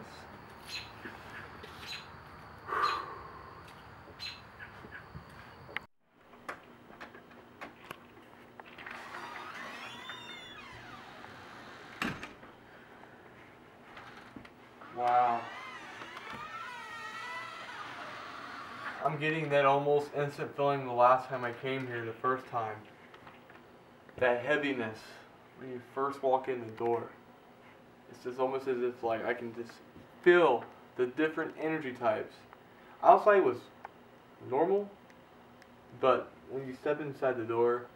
Wow. I'm getting that almost instant feeling the last time I came here the first time. That heaviness when you first walk in the door. It's just almost as if like I can just feel the different energy types. Outside was normal, but when you step inside the door,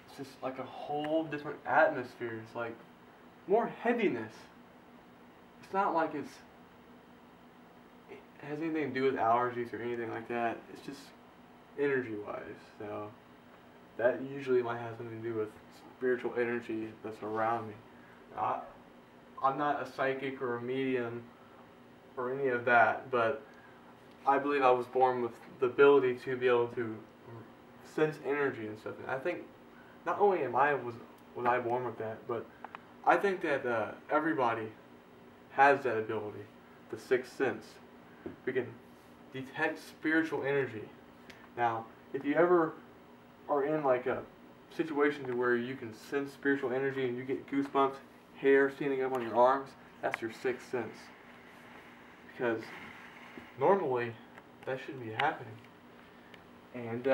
it's just like a whole different atmosphere. It's like more heaviness. It's not like it has anything to do with allergies or anything like that. It's just energy-wise. So that usually might have something to do with spiritual energy that's around me. I'm not a psychic or a medium or any of that, but I believe I was born with the ability to be able to sense energy and stuff. And I think not only was I born with that, but I think that everybody has that ability, the sixth sense. We can detect spiritual energy. Now, if you ever are in like a situation to where you can sense spiritual energy and you get goosebumps, hair standing up on your arms, that's your sixth sense. Because normally that shouldn't be happening. And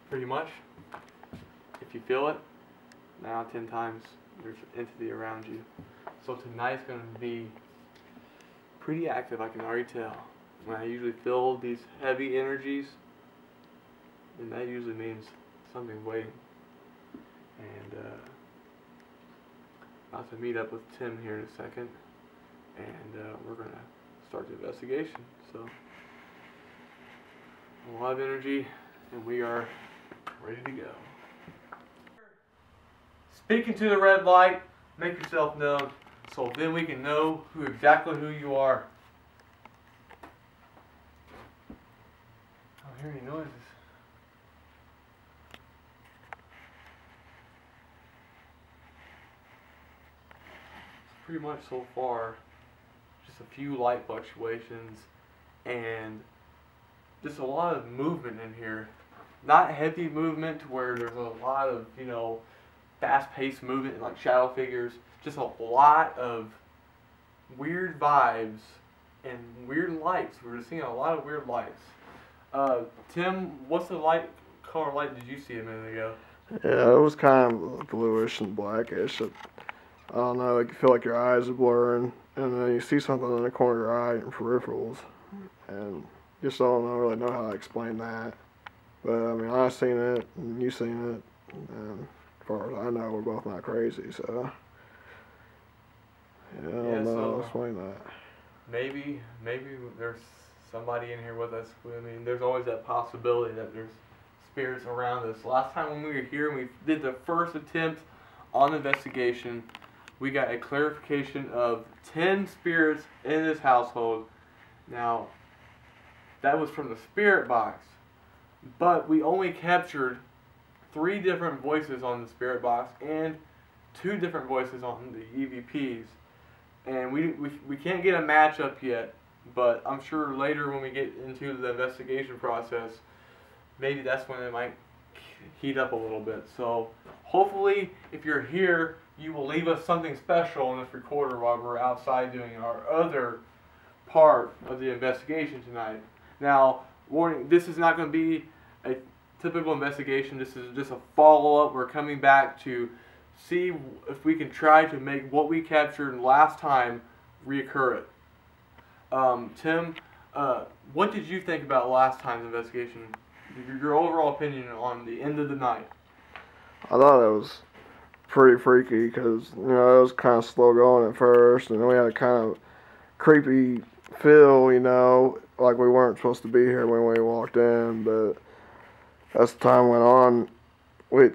pretty much, if you feel it, 9 out of 10 times there's entity around you. So tonight's going to be pretty active, I can already tell. When I usually feel these heavy energies, then that usually means something's waiting. And about to meet up with Tim here in a second, and we're going to start the investigation. So a lot of energy, and we are ready to go. Speaking to the red light, make yourself known, so then we can know exactly who you are. I don't hear any noises. Pretty much so far, just a few light fluctuations and just a lot of movement in here. Not heavy movement to where there's a lot of, you know, fast-paced movement like shadow figures. Just a lot of weird vibes and weird lights. We're just seeing a lot of weird lights. Tim, what's the color light did you see a minute ago? Yeah, it was kind of bluish and blackish. I don't know, you feel like your eyes are blurring, and then you see something in the corner of your eye and peripherals, and just don't really know how to explain that. But I mean, I've seen it, and you've seen it, and as far as I know, we're both not crazy, so yeah, I don't know how to explain that. Maybe there's somebody in here with us. I mean, there's always that possibility that there's spirits around us. Last time when we were here and we did the first attempt on the investigation, we got a clarification of 10 spirits in this household. Now, that was from the spirit box, but we only captured 3 different voices on the spirit box and 2 different voices on the EVPs. And we can't get a matchup yet, but I'm sure later when we get into the investigation process, maybe that's when it might heat up a little bit. So hopefully, if you're here, you will leave us something special in this recorder while we're outside doing our other part of the investigation tonight. Now, warning, this is not going to be a typical investigation. This is just a follow-up. We're coming back to see if we can try to make what we captured last time reoccur it. Tim, what did you think about last time's investigation? Your overall opinion on the end of the night? I thought it was pretty freaky because, you know, it was kind of slow going at first, and then we had a kind of creepy feel, you know, like we weren't supposed to be here when we walked in. But as time went on, we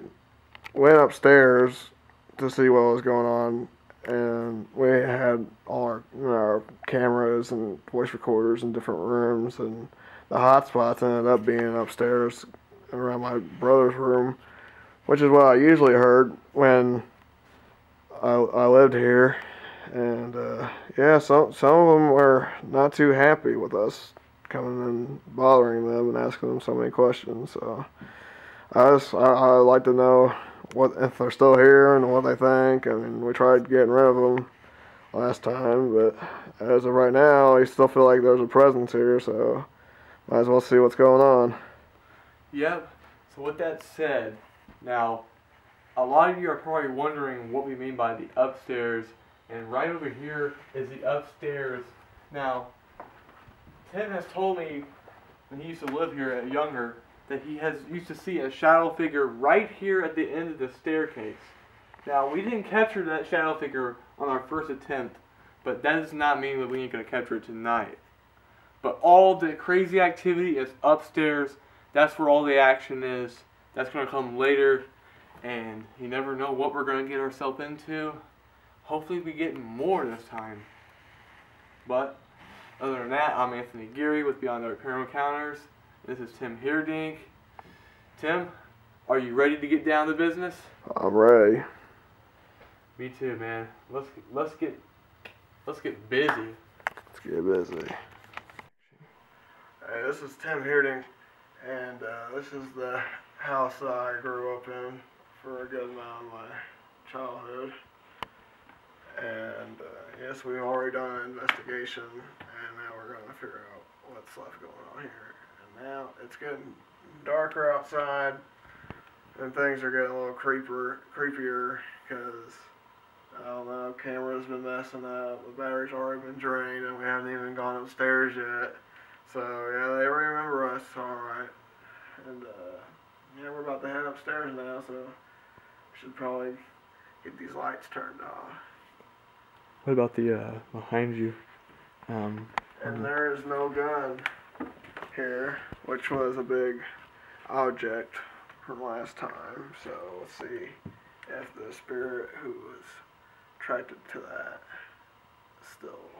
went upstairs to see what was going on, and we had all our, you know, our cameras and voice recorders in different rooms, and the hot spots ended up being upstairs around my brother's room, which is what I usually heard when I lived here. And yeah, some of them were not too happy with us coming and bothering them and asking them so many questions. So I like to know if they're still here and what they think. I mean, we tried getting rid of them last time, but as of right now, I still feel like there's a presence here, so might as well see what's going on. Yep. So with that said, now, a lot of you are probably wondering what we mean by the upstairs, and right over here is the upstairs. Now, Tim has told me when he used to live here at Younger that he used to see a shadow figure right here at the end of the staircase. Now, we didn't capture that shadow figure on our first attempt, but that does not mean that we ain't going to capture it tonight. But all the crazy activity is upstairs. That's where all the action is. That's going to come later, and you never know what we're going to get ourselves into. Hopefully we get more this time. But other than that, I'm Anthony Geary with Beyond the Paranormal Encounters. This is Tim Heerdink. Tim, are you ready to get down to business? I'm ready. Me too, man. Let's get busy. Let's get busy. Hey, this is Tim Heerdink, and this is the house I grew up in for a good amount of my childhood. And yes, we've already done an investigation, and now we're going to figure out what's left going on here. And now it's getting darker outside, and things are getting a little creepier, because I don't know, camera's been messing up, the battery's already been drained, and we haven't even gone upstairs yet. So yeah, they remember us, alright. And yeah, we're about to head upstairs now, so we should probably get these lights turned off. What about the behind you? And there is no gun here, which was a big object from last time. So let's see if the spirit who was attracted to that still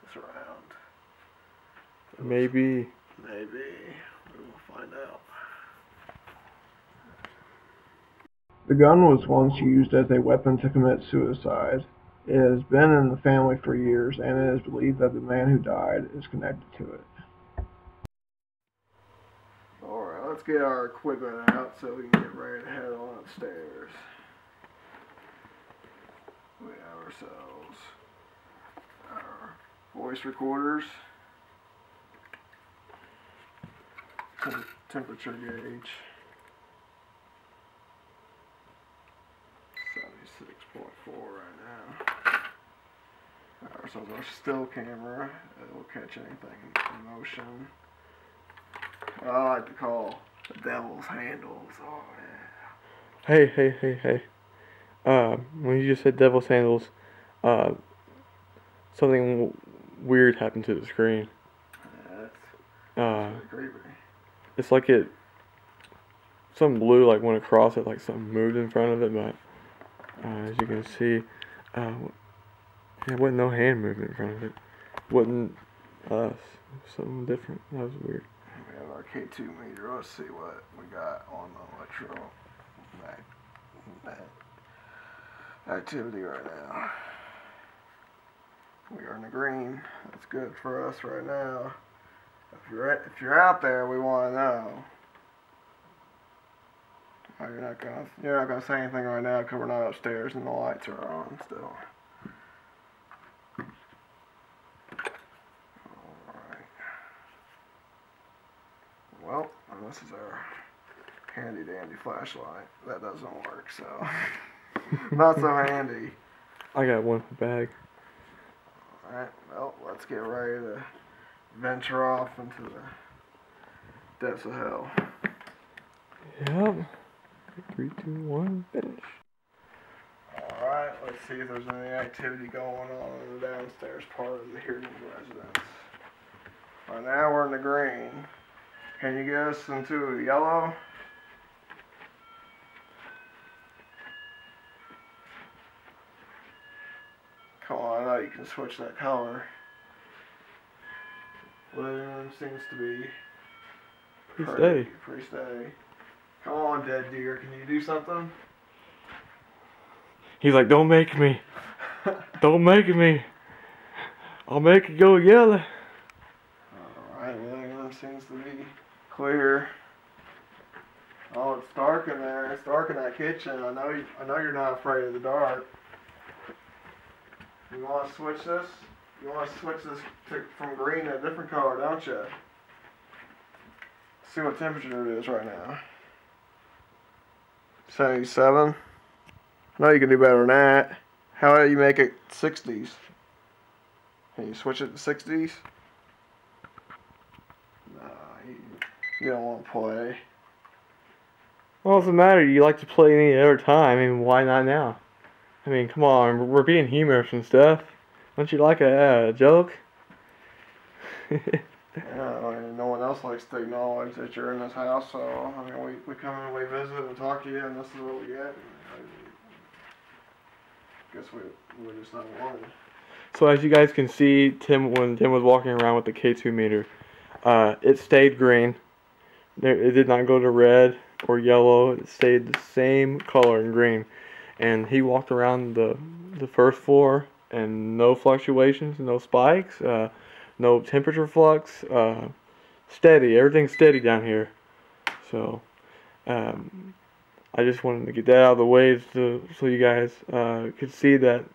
is around. Maybe. Maybe. We will find out. The gun was once used as a weapon to commit suicide. It has been in the family for years, and it is believed that the man who died is connected to it. Alright, let's get our equipment out so we can get ready to head on upstairs. We have ourselves our voice recorders, temperature gauge, 76.4 right now. Ourselves our still camera, it will catch anything in motion. I like to call the devil's handles. Oh yeah. Hey. When you just said devil's handles, something weird happened to the screen. That's creepy. It's like something blue like went across it, like something moved in front of it, but as you can see, there wasn't no hand movement in front of it. Wasn't us. Something different. That was weird. We have our K2 meter. Let's see what we got on the electro activity right now. We are in the green. That's good for us right now. If you're out there, we want to know. Oh, you're not gonna say anything right now because we're not upstairs and the lights are on still. Alright. Well, this is our handy dandy flashlight. That doesn't work, so not so handy. I got one in the bag. Alright, well, let's get ready to venture off into the depths of hell. Yep. 3, 2, 1, finish. Alright, let's see if there's any activity going on in the downstairs part of the Heerdink residence. Right now we're in the green. Can you get us into yellow? Come on, I know you can switch that color. Living room seems to be pretty steady. Come on, dead deer, can you do something? He's like, don't make me. Don't make me. I'll make it go yellow. Alright, living room seems to be clear. Oh, it's dark in there. It's dark in that kitchen. I know you're not afraid of the dark. You want to switch this? You want to switch this from green to a different color, don't you? See what temperature it is right now. 77. I know you can do better than that. How about you make it 60s? Can you switch it to 60s? Nah, you don't want to play. Well, what's the matter? You like to play any other time. I mean, why not now? I mean, come on, we're being humorous and stuff. Don't you like a joke? Yeah, I mean, no one else likes to acknowledge that you're in this house, so, I mean, we come and we visit and talk to you, and this is what we get. I guess we just don't want it. So as you guys can see, when Tim was walking around with the K2 meter, it stayed green. It did not go to red or yellow. It stayed the same color in green. And he walked around the first floor, and no fluctuations, no spikes, no temperature flux, steady. Everything's steady down here. So I just wanted to get that out of the way so you guys could see that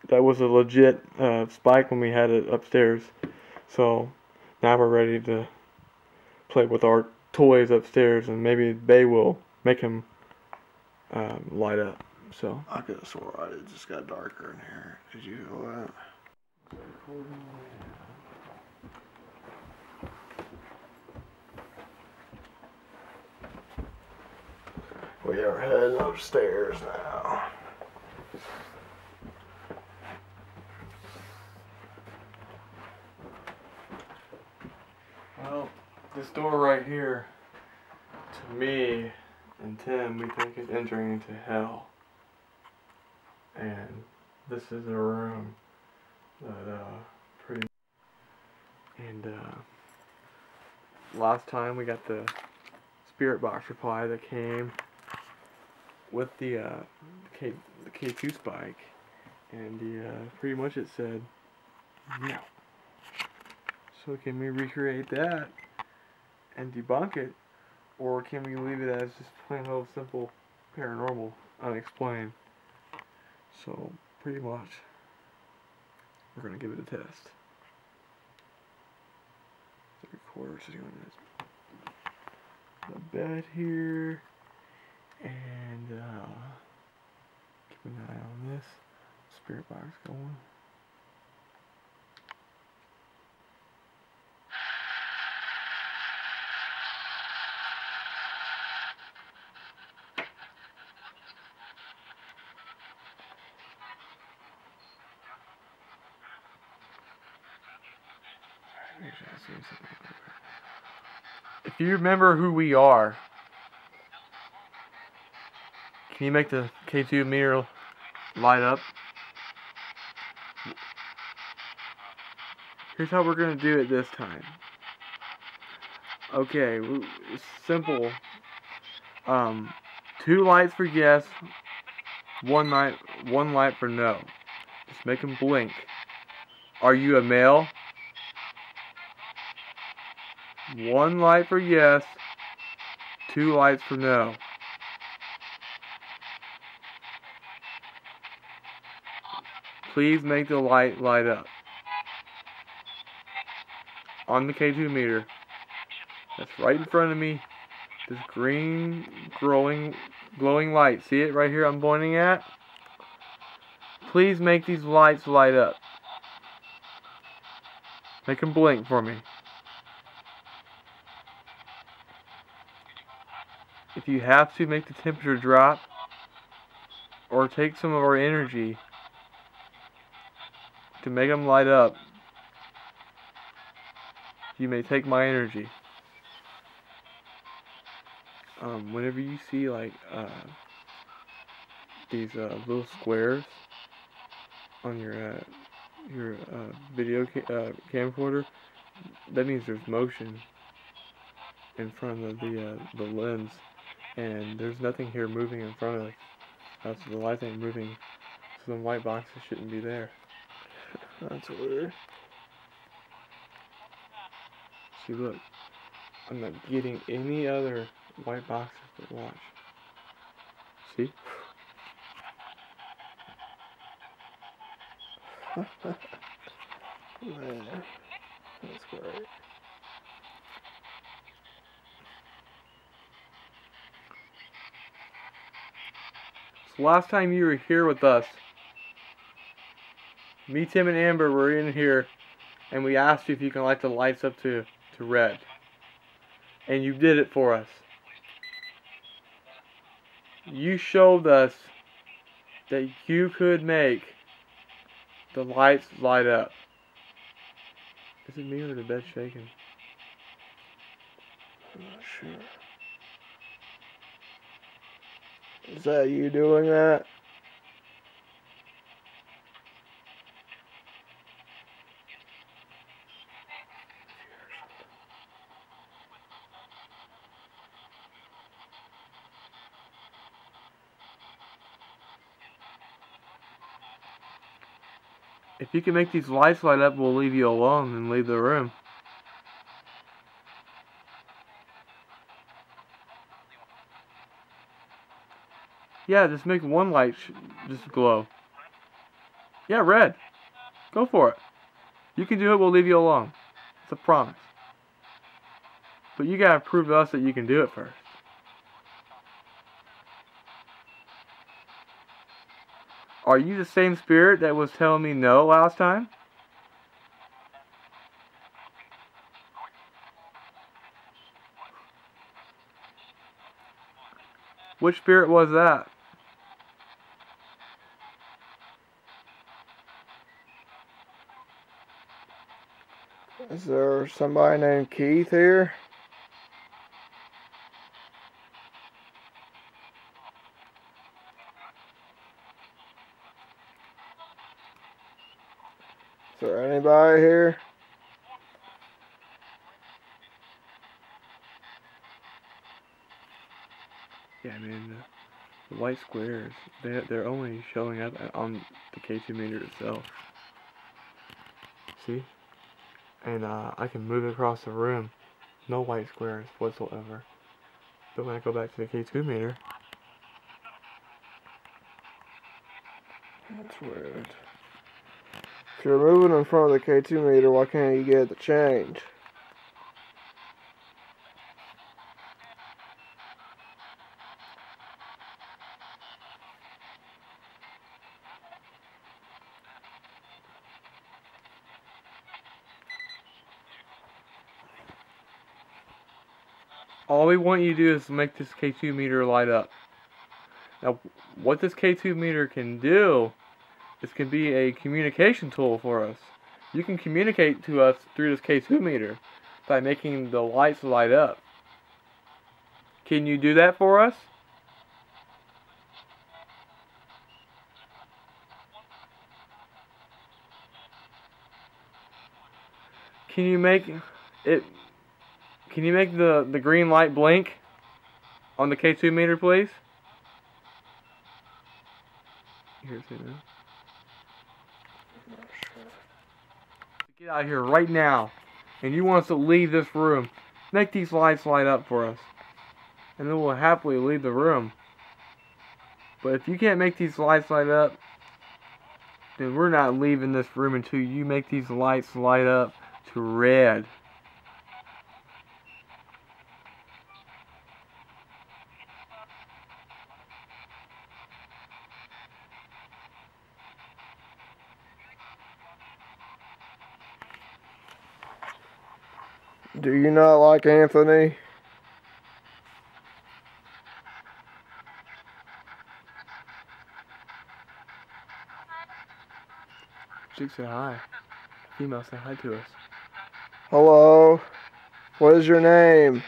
that was a legit spike when we had it upstairs. So now we're ready to play with our toys upstairs, and maybe they will make him light up. So I could have swore it just got darker in here. Did you feel that? We are heading upstairs now. Well, this door right here, to me and Tim, we think is entering into hell. And this is a room that, last time we got the spirit box reply that came with the K2 spike, and pretty much it said no. So can we recreate that and debunk it, or can we leave it as just plain old simple paranormal unexplained? So pretty much we're gonna give it a test. The recorder sitting on the bed here, and keep an eye on this spirit box going. If you remember who we are, can you make the K2 meter light up? Here's how we're going to do it this time. Okay, it's simple. 2 lights for yes, 1 light for no. Just make them blink. Are you a male? 1 light for yes, 2 lights for no. Please make the light light up. On the K2 meter. That's right in front of me. This green glowing light. See it right here I'm pointing at? Please make these lights light up. Make them blink for me. If you have to make the temperature drop or take some of our energy to make them light up, you may take my energy. Whenever you see like these little squares on your video camcorder, that means there's motion in front of the lens, and there's nothing here moving in front of us. So the light ain't moving, so the white boxes shouldn't be there. That's weird. See, look, I'm not getting any other white boxes, but watch. See? Man, that's great. So last time you were here with us, me, Tim, and Amber were in here, and we asked you if you can light the lights up to red. And you did it for us. You showed us that you could make the lights light up. Is it me or the bed shaking? I'm not sure. Is that you doing that? If you can make these lights light up, we'll leave you alone and leave the room. Yeah, just make one light just glow. Yeah, red. Go for it. You can do it, we'll leave you alone. It's a promise. But you gotta prove to us that you can do it first. Are you the same spirit that was telling me no last time? Which spirit was that? Is there somebody named Keith here? Is there anybody here? Yeah, man, the white squares, they're only showing up on the K2 meter itself. See? And I can move it across the room. No white squares whatsoever. But when I go back to the K2 meter, That's weird. If you're moving in front of the K2 meter, why can't you get the change? all we want you to do is make this K2 meter light up. Now, what this K2 meter can do is can be a communication tool for us. You can communicate to us through this K2 meter by making the lights light up. Can you do that for us? Can you make it? Can you make the green light blink on the K2 meter, please? Here, see now. Get out of here right now, and you want us to leave this room. Make these lights light up for us, and then we'll happily leave the room. But if you can't make these lights light up, then we're not leaving this room until you make these lights light up to red. Do you not like Anthony? Chick say hi. Female say hi to us. Hello? What is your name?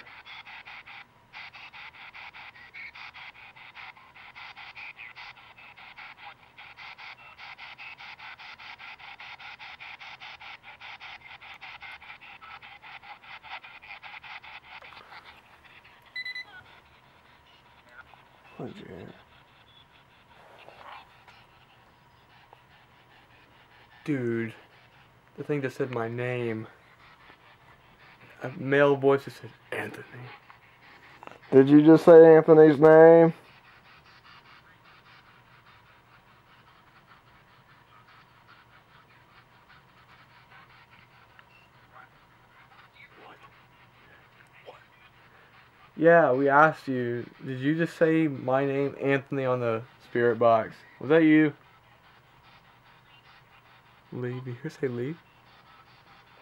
What'd you hear? Dude, the thing that said my name. A male voice that said Anthony. Did you just say Anthony's name? Yeah, we asked you. Did you just say my name, Anthony, on the spirit box? Was that you? Leave. You hear say leave?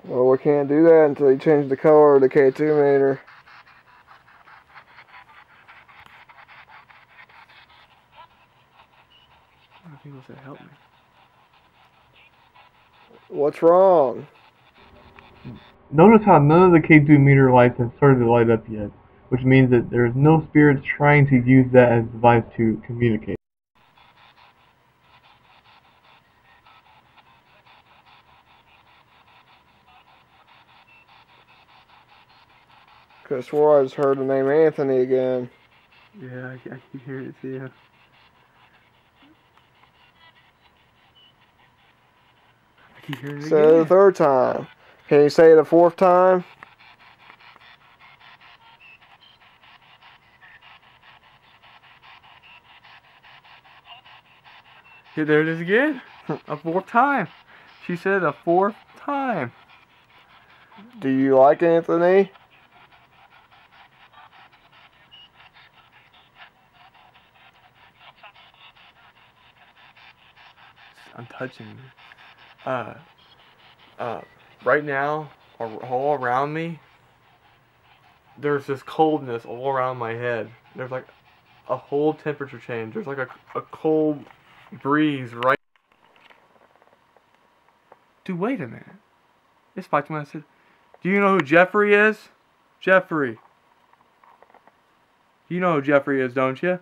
Well, we can't do that until you change the color of the K2 meter. I think it said help me. What's wrong? Notice how none of the K2 meter lights have started to light up yet, which means that there's no spirits trying to use that as a device to communicate. Could have swore I just heard the name Anthony again. Yeah, I keep hearing it too. I keep hearing it Say it again. the third time. Can you say it a fourth time? Yeah, there it is again. A fourth time. She said a fourth time. Do you like Anthony? I'm touching you. Right now, all around me, there's this coldness all around my head. There's like a whole temperature change. There's like a cold breeze right. Dude, wait a minute. This spiked when I said, do you know who Jeffrey is? Jeffrey. You know who Jeffrey is, don't you?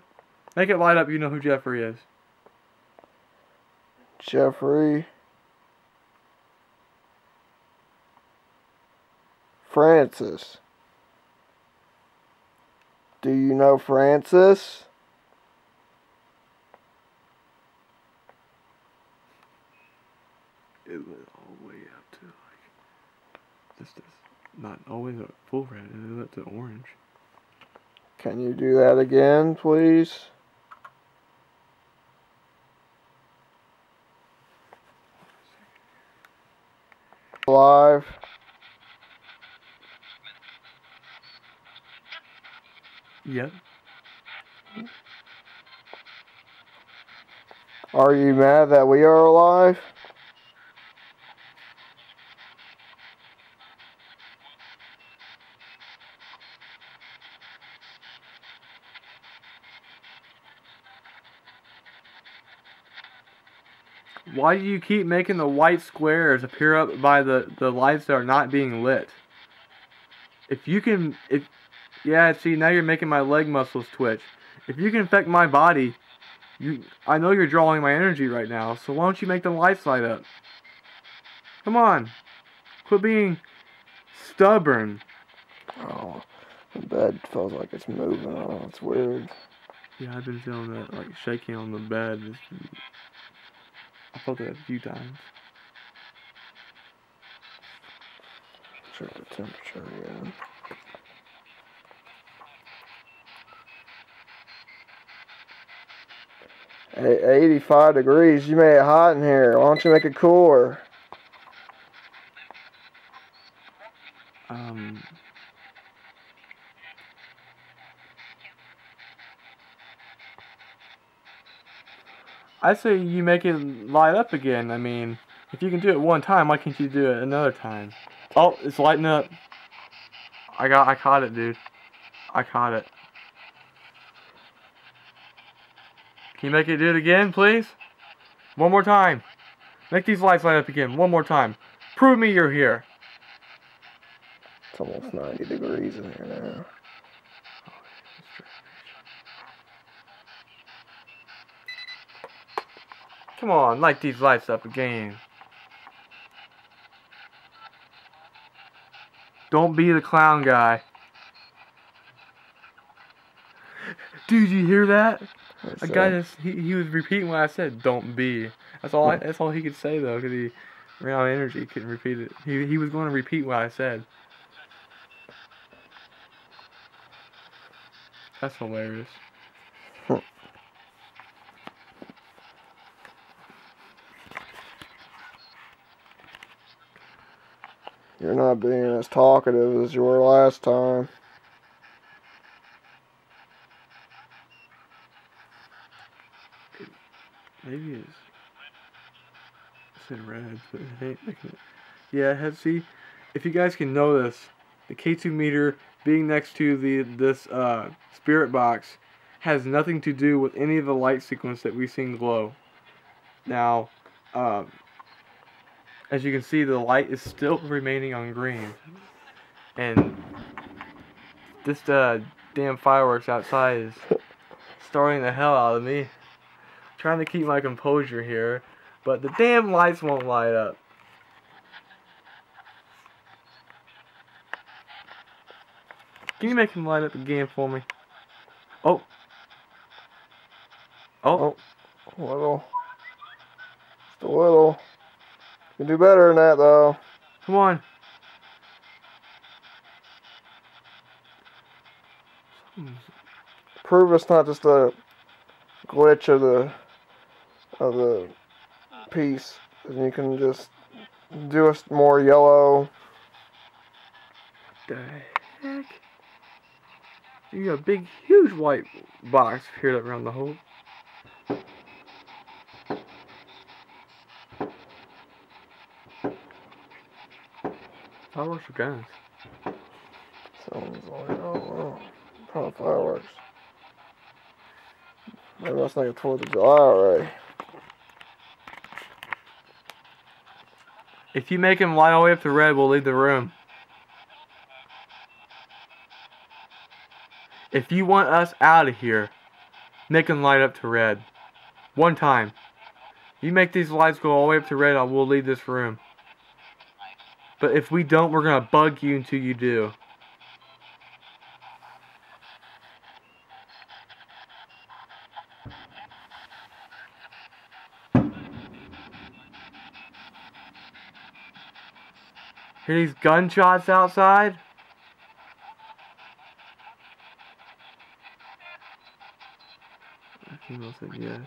Make it light up, you know who Jeffrey is. Jeffrey. Francis. Do you know Francis? It lit all the way up to like this not always a full red, it lit to orange. Can you do that again, please? Alive. Yep. Are you mad that we are alive? Why do you keep making the white squares appear up by the lights that are not being lit? Yeah, see, now you're making my leg muscles twitch. If you can affect my body, I know you're drawing my energy right now, so why don't you make the lights light up? Come on. Quit being stubborn. Oh, the bed feels like it's moving. Oh, it's weird. Yeah, I've been feeling that, like, shaking on the bed. I felt it a few times. Check the temperature again. 85 degrees. You made it hot in here. Why don't you make it cooler? I say you make it light up again. I mean, if you can do it one time, why can't you do it another time? Oh, it's lighting up. I caught it, dude. I caught it. Can you make it do it again, please? One more time. Make these lights light up again. One more time. Prove me you're here. It's almost 90 degrees in here now. Come on, light these lights up again. Don't be the clown guy. Dude, you hear that? A guy just he was repeating what I said. Don't be. That's all he could say though, because he ran out of energy. He couldn't repeat it. He was going to repeat what I said. That's hilarious. You're not being as talkative as you were last time. maybe it's in red, but it ain't making it. Yeah, see, if you guys can notice, the K2 meter being next to this spirit box has nothing to do with any of the light sequence that we've seen glow. Now, as you can see, the light is still remaining on green, and this damn fireworks outside is starting the hell out of me. Trying to keep my composure here, but the damn lights won't light up. Can you make him light up again for me? Oh. Oh. A little. Just a little. You can do better than that, though. Come on. Prove it's not just a glitch of the piece. And you can just do a more yellow. The heck? You got a big, huge white box here around the hole. Fireworks or guns? Sounds like, I don't know. Probably fireworks. Maybe that's like a 4th of July already. If you make him light all the way up to red, we'll leave the room. If you want us out of here, make him light up to red. One time. You make these lights go all the way up to red, we'll leave this room. But if we don't, we're gonna bug you until you do. Hear these gunshots outside? He will say yes.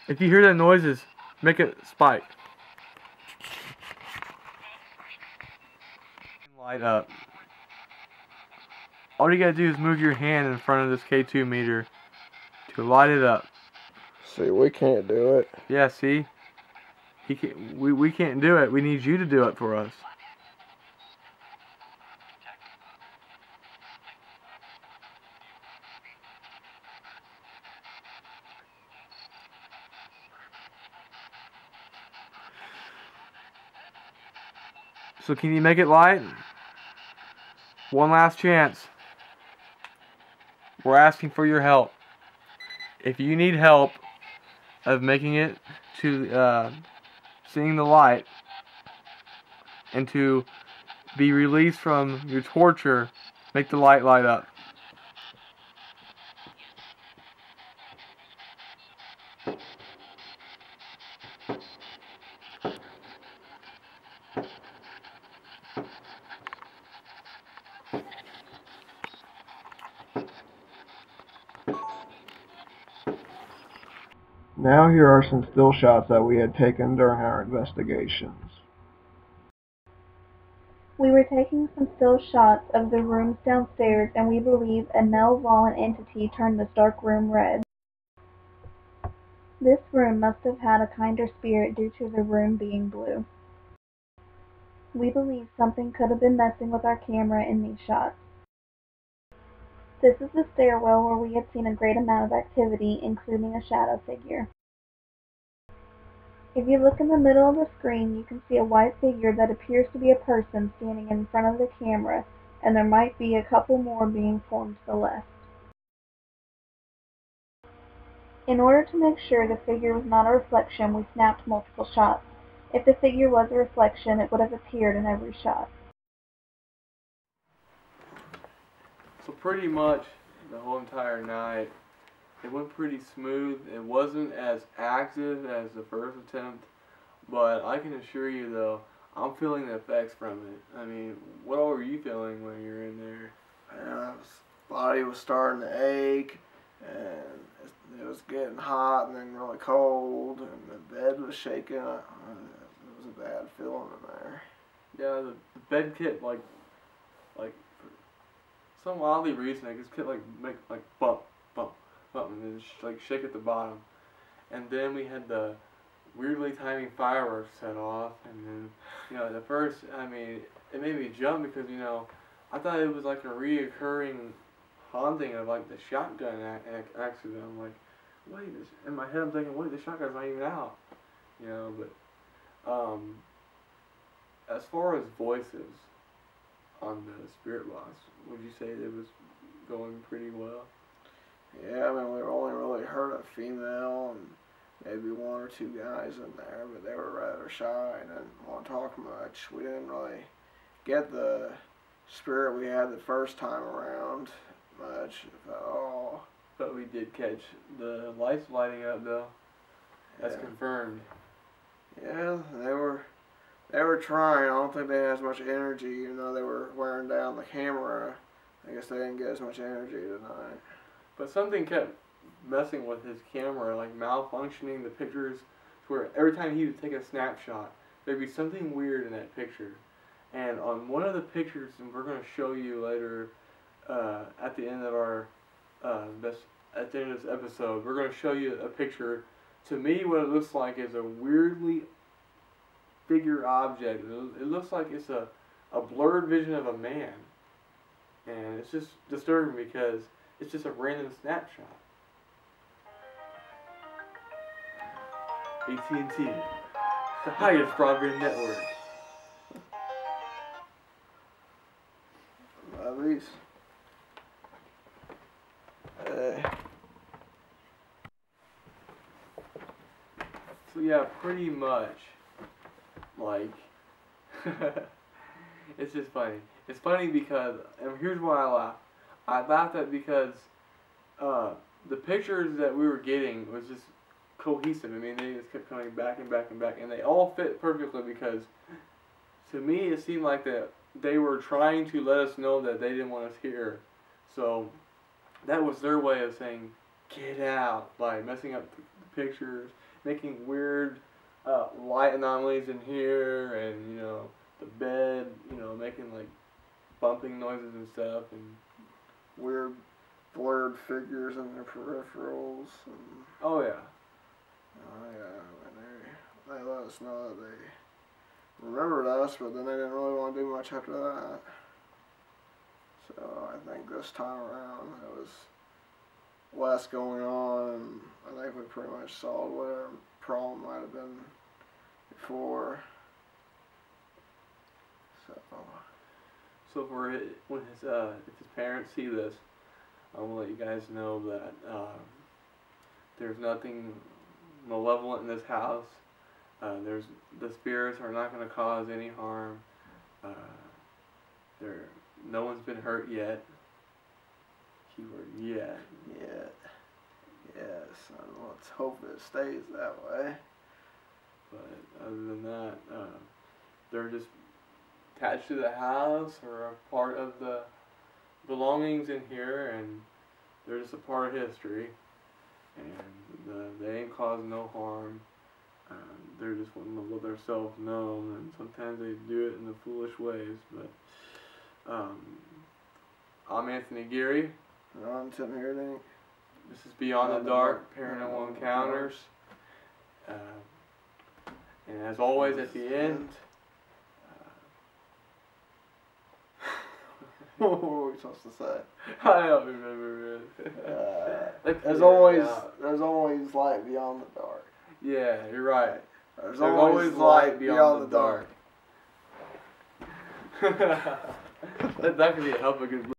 If you hear the noises, make it spike. Light up. All you gotta do is move your hand in front of this K2 meter to light it up. See, we can't do it. Yeah, see? We can't do it. We need you to do it for us. So can you make it light? One last chance. We're asking for your help. If you need help of making it to seeing the light and to be released from your torture, make the light light up. Now here are some still shots that we had taken during our investigations. We were taking some still shots of the rooms downstairs, and we believe a malevolent entity turned this dark room red. This room must have had a kinder spirit due to the room being blue. We believe something could have been messing with our camera in these shots. This is the stairwell where we had seen a great amount of activity, including a shadow figure. If you look in the middle of the screen, you can see a white figure that appears to be a person standing in front of the camera, and there might be a couple more being formed to the left. In order to make sure the figure was not a reflection, we snapped multiple shots. If the figure was a reflection, it would have appeared in every shot. So pretty much the whole entire night, it went pretty smooth. It wasn't as active as the first attempt, but I can assure you though, I'm feeling the effects from it. I mean, what all were you feeling when you were in there? Yeah, his body was starting to ache, and it was getting hot and then really cold, and the bed was shaking. It was a bad feeling in there. Yeah, the bed kept like some oddly reason, it just kept like make like bump, bump, bump, and then like shake at the bottom. And then we had the weirdly timing fireworks set off, and then, you know, at first, I mean, it made me jump because, you know, I thought it was like a reoccurring haunting of like the shotgun accident. I'm like, wait, in my head I'm thinking, wait, the shotgun's not even out, you know. But as far as voices on the spirit box, would you say it was going pretty well? Yeah, I mean, we only really heard a female and maybe one or two guys in there, but they were rather shy and didn't want to talk much. We didn't really get the spirit we had the first time around much at all. But we did catch the lights lighting up, though. That's Yeah. confirmed. Yeah, they were trying. I don't think they had as much energy, even though they were wearing down the camera. I guess they didn't get as much energy tonight. But something kept messing with his camera, like malfunctioning the pictures, to where every time he would take a snapshot, there'd be something weird in that picture. And on one of the pictures, and we're going to show you later at the end of our at the end of this episode, we're going to show you a picture. To me, what it looks like is a weirdly figure object. It looks like it's a blurred vision of a man, and it's just disturbing because it's just a random snapshot. AT&T, the highest broadband network. At least. So yeah, pretty much, like, it's just funny. It's funny because, and here's why I laugh. I laughed at because the pictures that we were getting was just cohesive. I mean, they just kept coming back and back and back, and they all fit perfectly because, to me, it seemed like that they were trying to let us know that they didn't want us here. So that was their way of saying, get out, by messing up the pictures, making weird light anomalies in here, and, you know, the bed, you know, making like bumping noises and stuff, and Weird blurred figures in their peripherals. And, oh yeah. oh yeah, and they let us know that they remembered us, but then they didn't really want to do much after that. So I think this time around there was less going on, and I think we pretty much solved whatever problem might have been before. So for it, when if his parents see this, I want to let you guys know that there's nothing malevolent in this house. The spirits are not going to cause any harm. No one's been hurt yet. Keyword yet. Yet. Yes, and let's hope it stays that way. But other than that, they're just attached to the house or a part of the belongings in here, and they're just a part of history. And they ain't causing no harm. They're just wanting to let themselves known, and sometimes they do it in the foolish ways. But I'm Anthony Geary. And I'm Heerdink. This is Beyond the Dark Paranormal Encounters. And as always, at the end, what were we supposed to say? I don't remember. There's always light beyond the dark. Yeah, you're right. There's always light beyond the dark. that could be a help a good.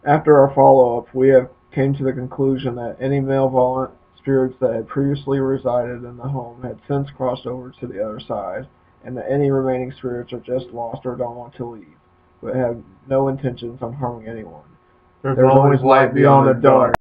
After our follow-up, we have came to the conclusion that any malevolent spirits that had previously resided in the home had since crossed over to the other side, and that any remaining spirits are just lost or don't want to leave, but have no intentions on harming anyone. There's always light beyond the dark.